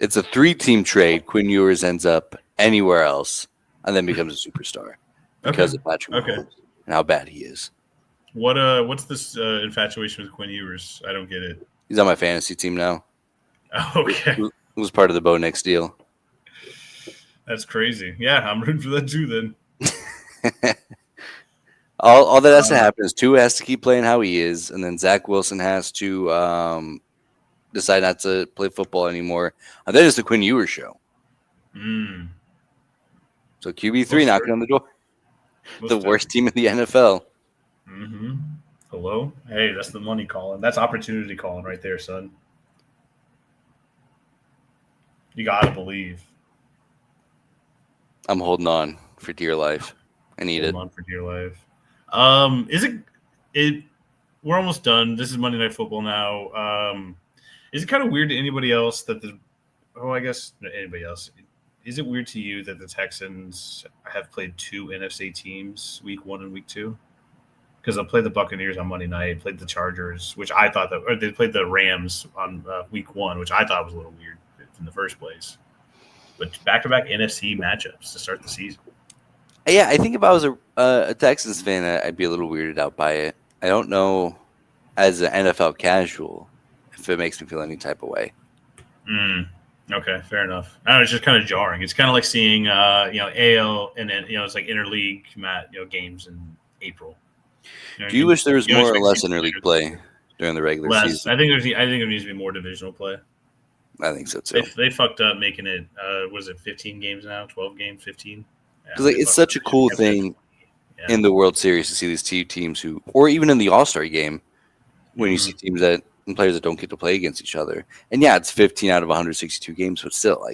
It's a 3-team trade. Quinn Ewers ends up anywhere else and then becomes a superstar because of Patrick Mahomes and how bad he is. What's this infatuation with Quinn Ewers? I don't get it. He's on my fantasy team now. Okay. It was part of the Bo Nix deal. That's crazy. Yeah, I'm rooting for that too then. all that has to happen is Tua has to keep playing how he is, and then Zach Wilson has to decide not to play football anymore. And then it's the Quinn Ewers show. So QB3 knocking on the door. The worst team in the NFL. Mm-hmm. Hello? Hey, that's the money calling. That's opportunity calling right there, son. You got to believe. I'm holding on for dear life. I need it. Holding on for dear life. Is it? We're almost done. This is Monday Night Football now. Is it kind of weird to anybody else that I guess anybody else. Is it weird to you that the Texans have played 2 NFC teams week 1 and week 2? Because they'll play the Buccaneers on Monday night, played the Chargers, which I thought or they played the Rams on week 1, which I thought was a little weird in the first place. But back-to-back NFC matchups to start the season. Yeah, I think if I was a Texans fan, I'd be a little weirded out by it. I don't know, as an NFL casual, if it makes me feel any type of way. Okay, fair enough. I don't know, it's just kind of jarring. It's kind of like seeing, AL and then, it's like interleague games in April. Do you wish there was more or less interleague play during the regular season? I think there needs to be more divisional play. I think so too. They fucked up making it. Was it 15 games now? 12 games? 15? Because it's such a cool thing in the World Series to see these 2 teams who, or even in the All-Star game, when you see teams and players that don't get to play against each other. And yeah, it's 15 out of 162 games, but still,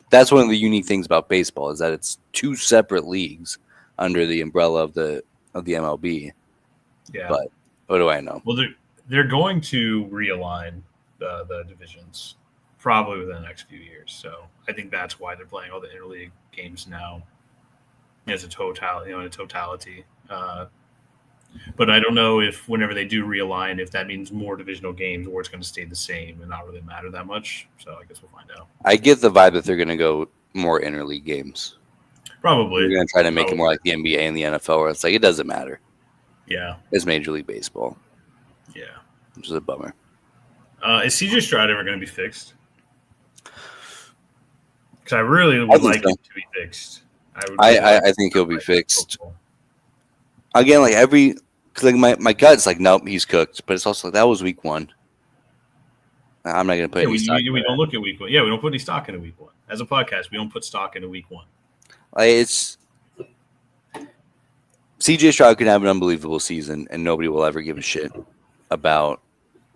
that's one of the unique things about baseball is that it's 2 separate leagues under the umbrella of the MLB. Yeah. But what do I know? Well, they're going to realign the divisions probably within the next few years. So I think that's why they're playing all the interleague games now as a totality. But I don't know if whenever they do realign, if that means more divisional games or it's going to stay the same and not really matter that much. So I guess we'll find out. I get the vibe that they're going to go more interleague games. Probably. They're going to try to make it more like the NBA and the NFL where it's like, it doesn't matter. Yeah. It's Major League Baseball. Yeah. Which is a bummer. Is CJ Stroud ever going to be fixed? Because I really would like him to be fixed. I think he'll be fixed. Again, my gut's like, nope, he's cooked. But it's also like, that was week 1. I'm not going to put any stock. We don't look at week 1. Yeah, we don't put any stock into week 1. As a podcast, we don't put stock into week 1. CJ CJ Stroud can have an unbelievable season, and nobody will ever give a shit about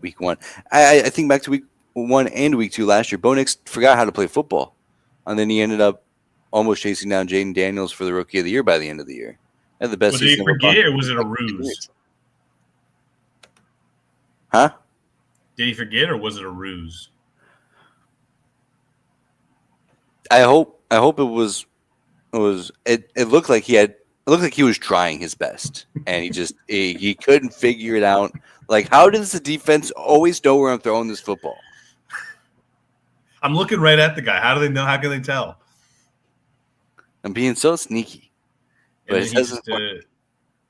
week 1. I think back to week 1 and week 2 last year. Bo Nix forgot how to play football, and then he ended up almost chasing down Jaden Daniels for the Rookie of the Year by the end of the year. Had the best Did he season of a forget, or bunch. was it a ruse? Huh? Did he forget, or was it a ruse? I hope it was. It looked like he had. It looked like he was trying his best, and he couldn't figure it out. Like, how does the defense always know where I'm throwing this football? I'm looking right at the guy. How do they know? How can they tell? I'm being so sneaky. And But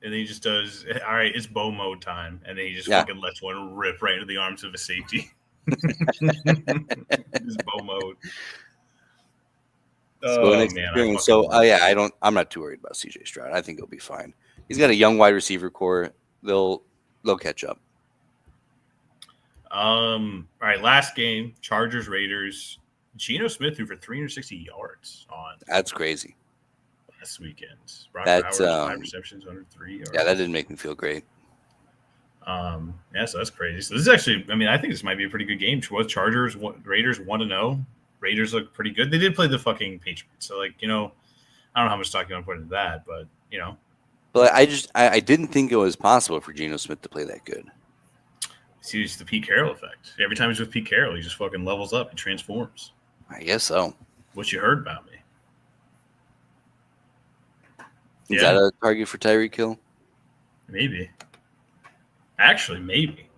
then, he just does, all right, it's Bo mode time. And then he just fucking lets one rip right into the arms of a safety. Just Bo mode. I'm not too worried about CJ Stroud. I think he'll be fine. He's got a young wide receiver core. They'll catch up. All right, last game, Chargers Raiders. Geno Smith threw for 360 yards on. That's crazy. Last weekend. Brock That's Bowers, 5 receptions, 103 yards. Yeah, that didn't make me feel great. So that's crazy. So this is actually, I think this might be a pretty good game. Chargers, Raiders 1-0. Raiders look pretty good. They did play the fucking Patriots. So, I don't know how much stock you want to put into that, but, But I didn't think it was possible for Geno Smith to play that good. See, it's the Pete Carroll effect. Every time he's with Pete Carroll, he just fucking levels up and transforms. I guess so. What you heard about me? Is that a target for Tyreek Hill? Maybe. Actually, maybe.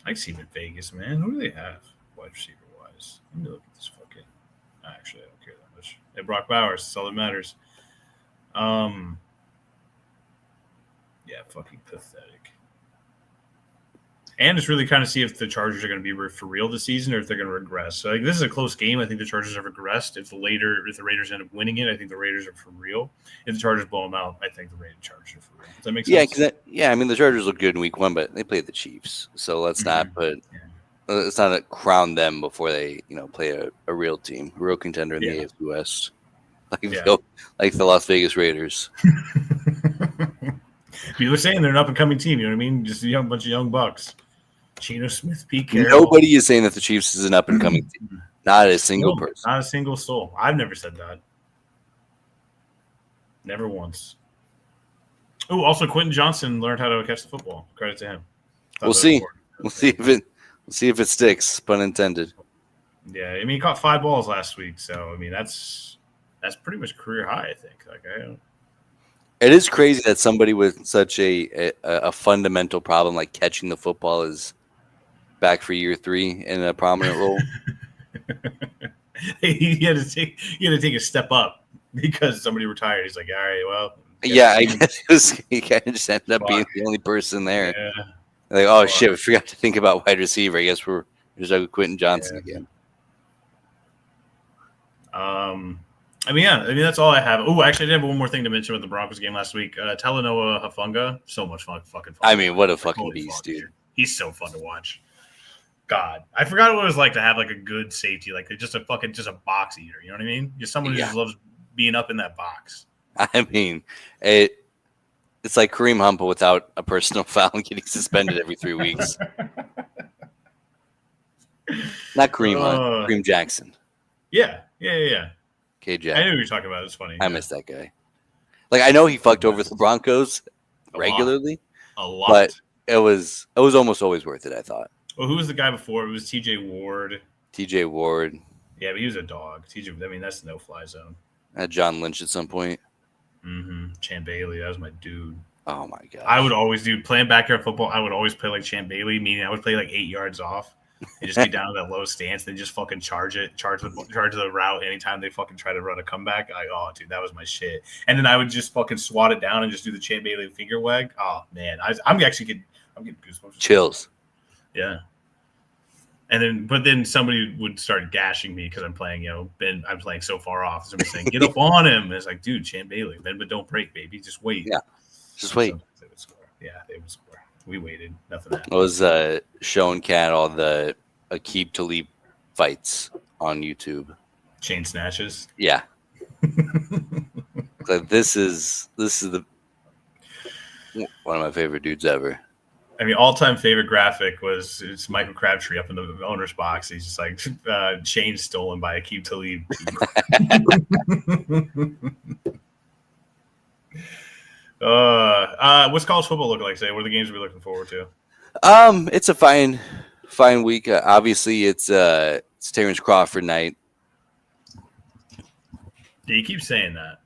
I see him in Vegas, man. Who do they have wide receiver wise? Let me look at this fucking. Actually, I don't care that much. Hey, Brock Bowers. That's all that matters. Yeah, fucking pathetic. And it's really kind of see if the Chargers are going to be for real this season or if they're going to regress. So this is a close game. I think the Chargers have regressed. If the Raiders end up winning it, I think the Raiders are for real. If the Chargers blow them out, I think the Chargers are for real. Does that make sense? The Chargers look good in week 1, but they played the Chiefs. So let's not crown them before they play a real team, a real contender in the AFC West, like the Las Vegas Raiders. People are saying they're an up-and-coming team. You know what I mean? Just a bunch of young bucks. Geno Smith, Pete Carroll. Nobody is saying that the Chiefs is an up-and-coming team. Not a single person. Not a single soul. I've never said that. Never once. Oh, also Quentin Johnson learned how to catch the football. Credit to him. We'll see. We'll see if it sticks. Pun intended. Yeah, he caught 5 balls last week, so that's pretty much career high. I think. It is crazy that somebody with such a fundamental problem like catching the football is back for year 3 in a prominent role. he had to take a step up because somebody retired. He's like, all right, well. Yeah, I guess he kind of just ended up being the only person there. Yeah. Like, oh shit, we forgot to think about wide receiver. I guess we're just like Quentin Johnson again. That's all I have. Oh, actually, I did have one more thing to mention with the Broncos game last week. Talanoa Hufanga, so much fucking fun. What a fucking beast, dude. He's so fun to watch. God, I forgot what it was like to have like a good safety, like just a box eater. You know what I mean? Just someone who just loves being up in that box. It's like Kareem Hunt without a personal foul and getting suspended every 3 weeks. Not Kareem Hunt, Kareem Jackson. Yeah. KJ. I knew what you were talking about. It's funny. I miss that guy. Like, I know he fucked over the Broncos regularly. A lot. But it was almost always worth it, I thought. Well, who was the guy before? It was TJ Ward. Yeah, but he was a dog. That's no fly zone. I had John Lynch at some point. Mm-hmm. Champ Bailey, that was my dude. Oh my god! I would always playing backyard football. I would always play like Champ Bailey, meaning I would play like 8 yards off and just get down to that low stance, then just fucking charge the route anytime they fucking try to run a comeback. Dude, that was my shit. And then I would just fucking swat it down and just do the Champ Bailey finger wag. Oh man, I'm getting goosebumps. Chills. Yeah. And then somebody would start gashing me because I'm playing, I'm playing so far off. Somebody's saying, get up on him. And it's like, dude, Champ Bailey, bend but don't break, baby. Just wait. Yeah, just wait. They would score. Yeah, they would score. We waited. Nothing happened. I was showing Kat all the Aqib Talib fights on YouTube. Chain snatches. Yeah. This is the One of my favorite dudes ever. I mean, all-time favorite graphic was it's Michael Crabtree up in the owner's box. He's just like chain stolen by Aqib Talib. What's college football look like today? What are the games we're looking forward to? It's a fine week. Obviously, it's Terrence Crawford night. Yeah, you keep saying that.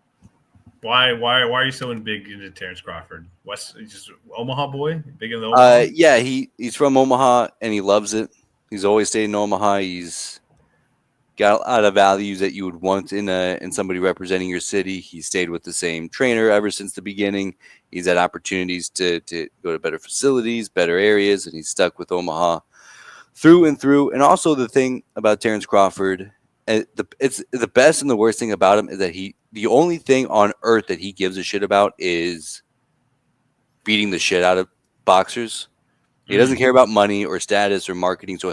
Why are you so big into Terrence Crawford? Just Omaha boy, big in the Omaha. Yeah, he's from Omaha and he loves it. He's always stayed in Omaha. He's got a lot of values that you would want in somebody representing your city. He stayed with the same trainer ever since the beginning. He's had opportunities to go to better facilities, better areas, and he's stuck with Omaha through and through. And also the thing about Terrence Crawford, it's the best and the worst thing about him is that the only thing on earth that he gives a shit about is beating the shit out of boxers. He doesn't care about money or status or marketing, so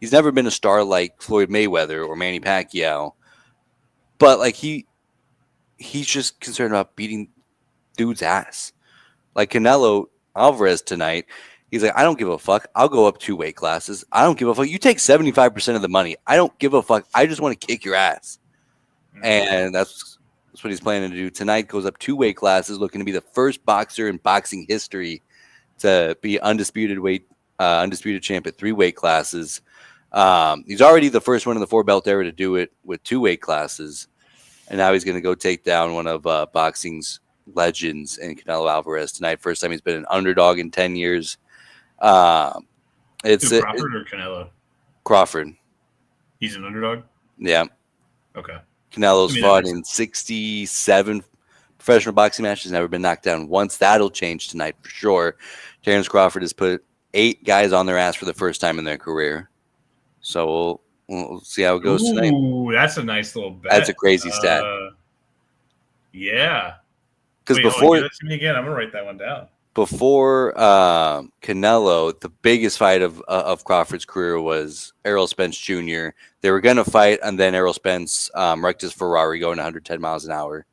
he's never been a star like Floyd Mayweather or Manny Pacquiao. But like he's just concerned about beating dude's ass. Like Canelo Alvarez tonight, he's like, I don't give a fuck. I'll go up 2 weight classes. I don't give a fuck. You take 75% of the money. I don't give a fuck. I just want to kick your ass. And that's what he's planning to do tonight. Goes up 2 weight classes, looking to be the first boxer in boxing history to be undisputed champ at 3 weight classes. He's already the first one in the 4-belt era to do it with 2 weight classes, and now he's going to go take down one of boxing's legends in Canelo Alvarez tonight. First time he's been an underdog in 10 years. It's Crawford or Canelo? Crawford. He's an underdog? Yeah. Okay. Canelo's fought in 67 professional boxing matches, never been knocked down once. That'll change tonight for sure. Terrence Crawford has put 8 guys on their ass for the first time in their career. So we'll see how it goes tonight. Ooh, that's a nice little bet. That's a crazy stat. Yeah. Because before give it to me again, I'm gonna write that one down. Before Canelo, the biggest fight of Crawford's career was Errol Spence Jr. They were going to fight, and then Errol Spence wrecked his Ferrari going 110 miles an hour.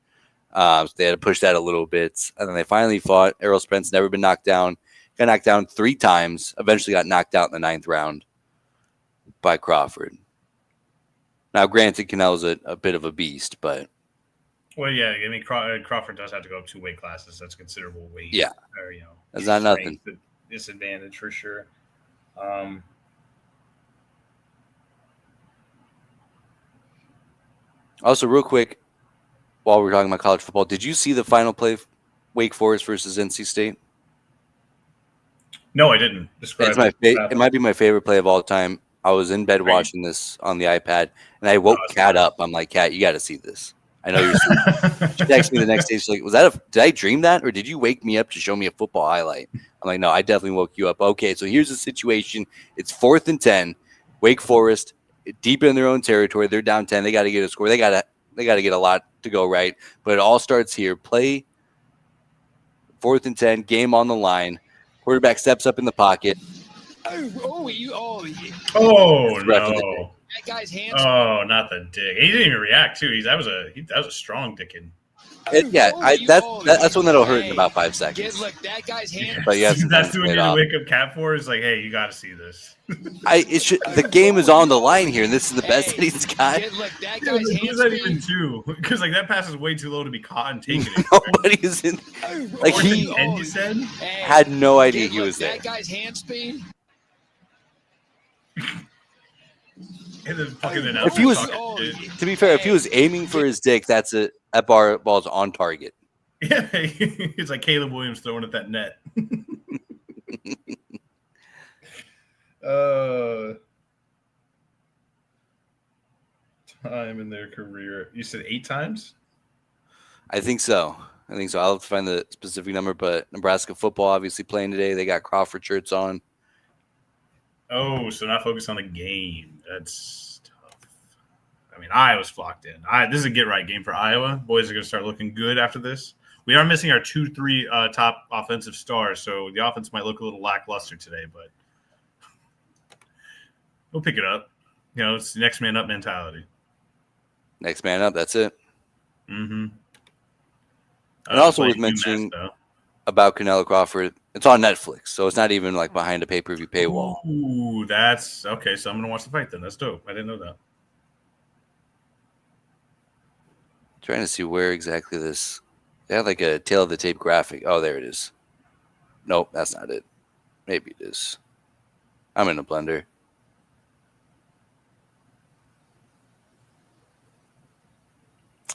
So they had to push that a little bit. And then they finally fought. Errol Spence never been knocked down. Got knocked down 3 times. Eventually got knocked out in the 9th round by Crawford. Now, granted, Canelo's a bit of a beast, but... Well, yeah, I mean, Crawford does have to go up 2 weight classes. That's considerable weight. Yeah. Or, that's not nothing. Disadvantage for sure. Also, real quick, while we're talking about college football, did you see the final play of Wake Forest versus NC State? No, I didn't. Describe it might be my favorite play of all time. I was in bed watching this on the iPad, and I woke Kat up. I'm like, Kat, you got to see this. I know you're sleeping. She texted me the next day. She's like, did I dream that? Or did you wake me up to show me a football highlight? I'm like, no, I definitely woke you up. Okay, so here's the situation. It's 4th and 10. Wake Forest, deep in their own territory. They're down 10. They got to get a score. They got to get a lot to go right. But it all starts here. Play 4th and 10, game on the line. Quarterback steps up in the pocket. Oh, no. That guy's hands. Oh, not the dick. He didn't even react too. That was a strong dicking. That's one that'll hurt in about 5 seconds. Look, that guy's hands. But yes, that's the one you wake up Cat for. Is like, hey, you got to see this. The game is on the line here, and this is the best that he's got. Look, that guy's hands. Who's that even to? Because like that pass is way too low to be caught and taken. Nobody is in. Like he said had no idea he was there. That guy's hand speed. If he was, to be fair, if he was aiming for his dick, that ball's on target. Yeah, it's like Caleb Williams throwing at that net. Time in their career. You said 8 times? I think so. I'll have to find the specific number, but Nebraska football obviously playing today. They got Crawford shirts on. Oh, so not focused on the game. That's tough. I mean, Iowa's flocked in. This is a get-right game for Iowa. Boys are going to start looking good after this. We are missing our 2-3 top offensive stars, so the offense might look a little lackluster today, but we'll pick it up. It's the next man up mentality. Next man up, that's it. Mm-hmm. And also worth mentioning, about Canelo Crawford. It's on Netflix, so it's not even like behind a pay-per-view paywall. Ooh, that's okay. So I'm gonna watch the fight then. That's dope. I didn't know that. Trying to see where exactly this. They had like a tail of the tape graphic. Oh, there it is. Nope, that's not it. Maybe it is. I'm in a blender.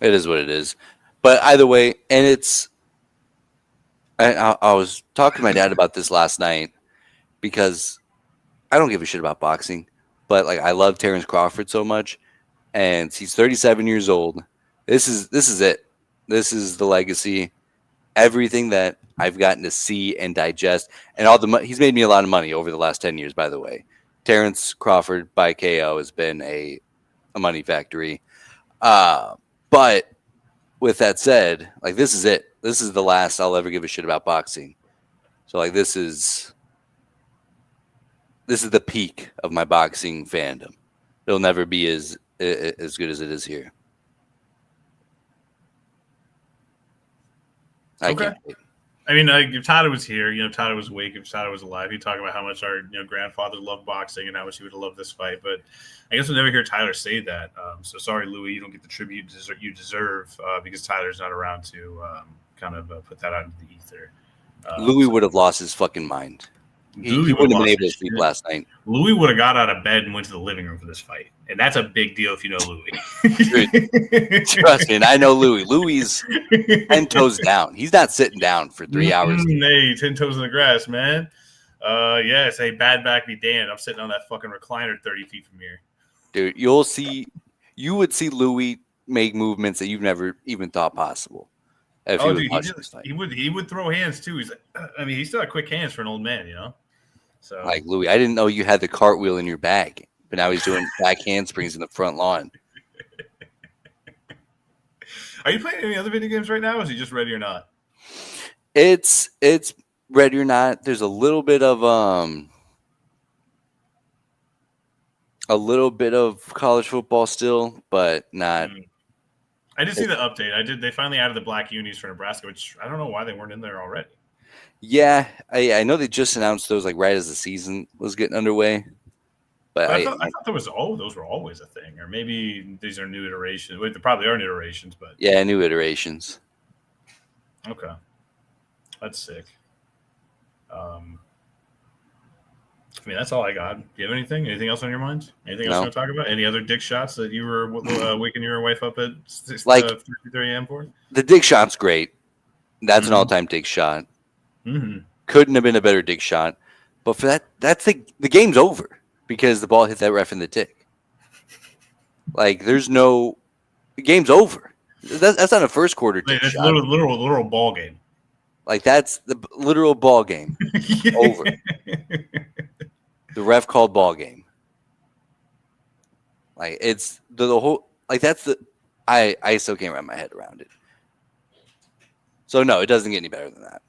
It is what it is. But either way, and it's. I was talking to my dad about this last night because I don't give a shit about boxing, but like I love Terrence Crawford so much, and he's 37 years old. This is it. This is the legacy. Everything that I've gotten to see and digest, and all the he's made me a lot of money over the last 10 years. By the way, Terrence Crawford by KO has been a money factory. But with that said, like this is it. This is the last I'll ever give a shit about boxing. So like this is the peak of my boxing fandom. It'll never be as good as it is here. Okay. I mean, if Tyler was here, if Tyler was awake, if Tyler was alive, he'd talk about how much our grandfather loved boxing and how much he would have loved this fight. But I guess we'll never hear Tyler say that. So sorry, Louis, you don't get the tribute you deserve because Tyler's not around to kind of put that out into the ether. Louis would have lost his fucking mind. He wouldn't have been able to sleep last night. Louis would have got out of bed and went to the living room for this fight. And that's a big deal if you know Louis. Trust me, and I know Louis. Louis 10 toes down. He's not sitting down for 3 hours. Hey, 10 toes in the grass, man. Yes, hey, bad back be damned. I'm sitting on that fucking recliner 30 feet from here. Dude, you would see Louis make movements that you've never even thought possible. He would throw hands too. He's still got quick hands for an old man, So like Louis, I didn't know you had the cartwheel in your bag, but now he's doing back handsprings in the front lawn. Are you playing any other video games right now? Or is he just Ready or Not? It's Ready or Not. There's a little bit of college football still, but not. I did see the update. They finally added the black unis for Nebraska, which I don't know why they weren't in there already. Yeah, I know they just announced those like right as the season was getting underway. But I thought those were always a thing, or maybe these are new iterations. Wait, there probably are new iterations, but new iterations. Okay, that's sick. That's all I got. Do you have anything? Anything else on your mind? Anything else you want to talk about? Any other dick shots that you were waking your wife up at 3:30 a.m. for? The dick shot's great. That's an all-time dick shot. Mm-hmm. Couldn't have been a better dick shot. But for that's the game's over because the ball hit that ref in the dick. Like, the game's over. That's not a first quarter dick shot. That's literal ball game. Like, that's the literal ball game. Over. The ref called ball game. Like, it's the whole, like, that's I still can't wrap my head around it. So, no, it doesn't get any better than that.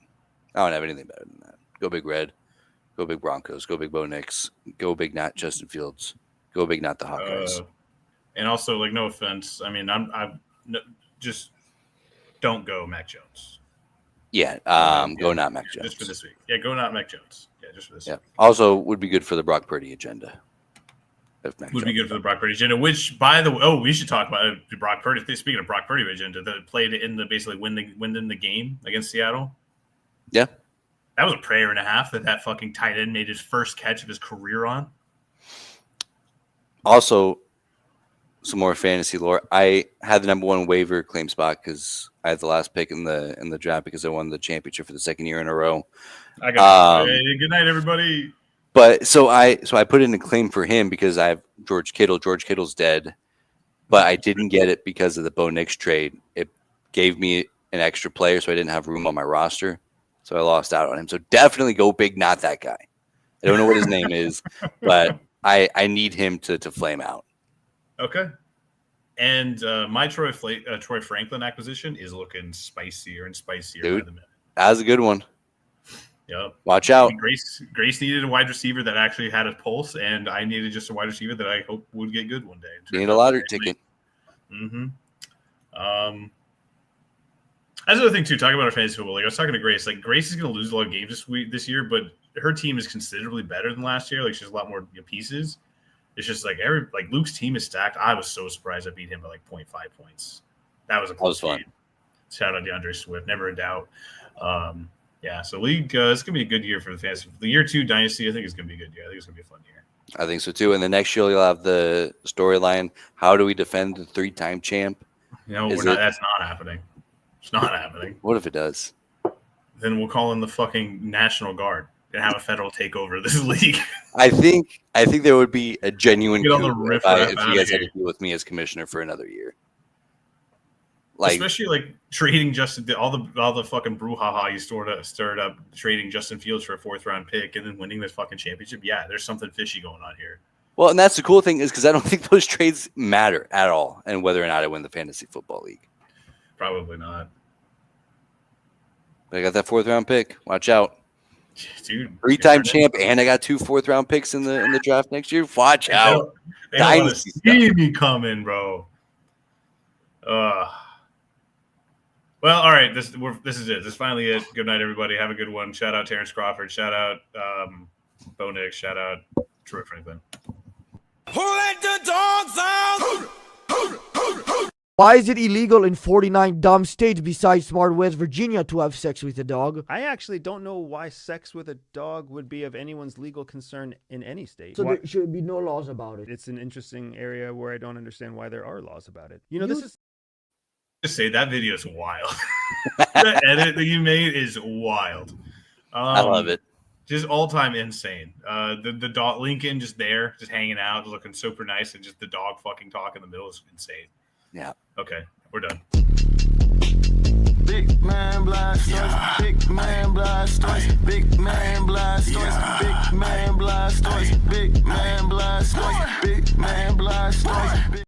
I don't have anything better than that. Go Big Red. Go Big Broncos. Go Big Bo Nix. Go Big Not Justin Fields. Go Big Not the Hawkeyes. And also, like, no offense. I mean, I'm just don't go Mac Jones. Yeah, go not Mac Jones. Just for this week. Yeah, go not Mac Jones. Yeah, just for this week. Also, would be good for the Brock Purdy agenda. Would be good for the Brock Purdy agenda, which, by the way, we should talk about the Brock Purdy. Speaking of Brock Purdy agenda, that played in the basically win in the game against Seattle. Yeah. That was a prayer and a half that fucking tight end made his first catch of his career on. Also, some more fantasy lore. I had the number one waiver claim spot because I had the last pick in the draft because I won the championship for the second year in a row. I got hey, good night, everybody. But so I put in a claim for him because I have George Kittle. George Kittle's dead, but I didn't get it because of the Bo Nix trade. It gave me an extra player, so I didn't have room on my roster. So I lost out on him. So definitely go big, not that guy. I don't know what his name is, but I need him to flame out. Okay. And my Troy Franklin acquisition is looking spicier and spicier by the minute. That was a good one. Yep. Watch out. Grace needed a wide receiver that actually had a pulse, and I needed just a wide receiver that I hope would get good one day. Need a lottery ticket. Mm-hmm. That's another thing too. Talking about our fantasy football, like I was talking to Grace. Like Grace is going to lose a lot of games this year, but her team is considerably better than last year. Like she has a lot more pieces. It's just like Luke's team is stacked. I was so surprised I beat him by like 0.5 points. That was a close game. Fun. Shout out DeAndre Swift, never a doubt. Yeah, so league, it's gonna be a good year for the fantasy. The year 2 dynasty, I think it's gonna be a good year. I think it's gonna be a fun year. I think so too. And the next year you'll have the storyline: how do we defend the 3-time champ? No, that's not happening. It's not happening. What if it does? Then we'll call in the fucking National Guard and have a federal takeover of this league. I think there would be a genuine Get all the coup riff-raff if out you of guys had here. to deal with me as commissioner for another year. Like, especially like trading all the fucking brouhaha you stirred up trading Justin Fields for a 4th round pick and then winning this fucking championship. Yeah, there's something fishy going on here. well, and that's the cool thing is because I don't think those trades matter at all, and whether or not I win the fantasy football league. Probably not. But I got that 4th round pick. Watch out, dude. 3-time champ, and I got 2 4th round picks in the draft next year. Watch out. They don't want to see me coming, bro. Well, all right. This is it. This is finally it. Good night, everybody. Have a good one. Shout out Terrence Crawford. Shout out Bo Nix. Shout out Troy Franklin. Who let the dogs out? Why is it illegal in 49 dumb states besides smart West Virginia to have sex with a dog? I actually don't know why sex with a dog would be of anyone's legal concern in any state. So there should be no laws about it. It's an interesting area where I don't understand why there are laws about it. This is... Just say that video is wild. The edit that you made is wild. I love it. Just all time insane. The dog Lincoln just there, just hanging out, looking super nice, and just the dog fucking talk in the middle is insane. Yeah. Okay, we're done. Big man blast stories. Big man blast stories. Big man blast stories. Big man blast stories. Big man blast stories. Big man blast stories.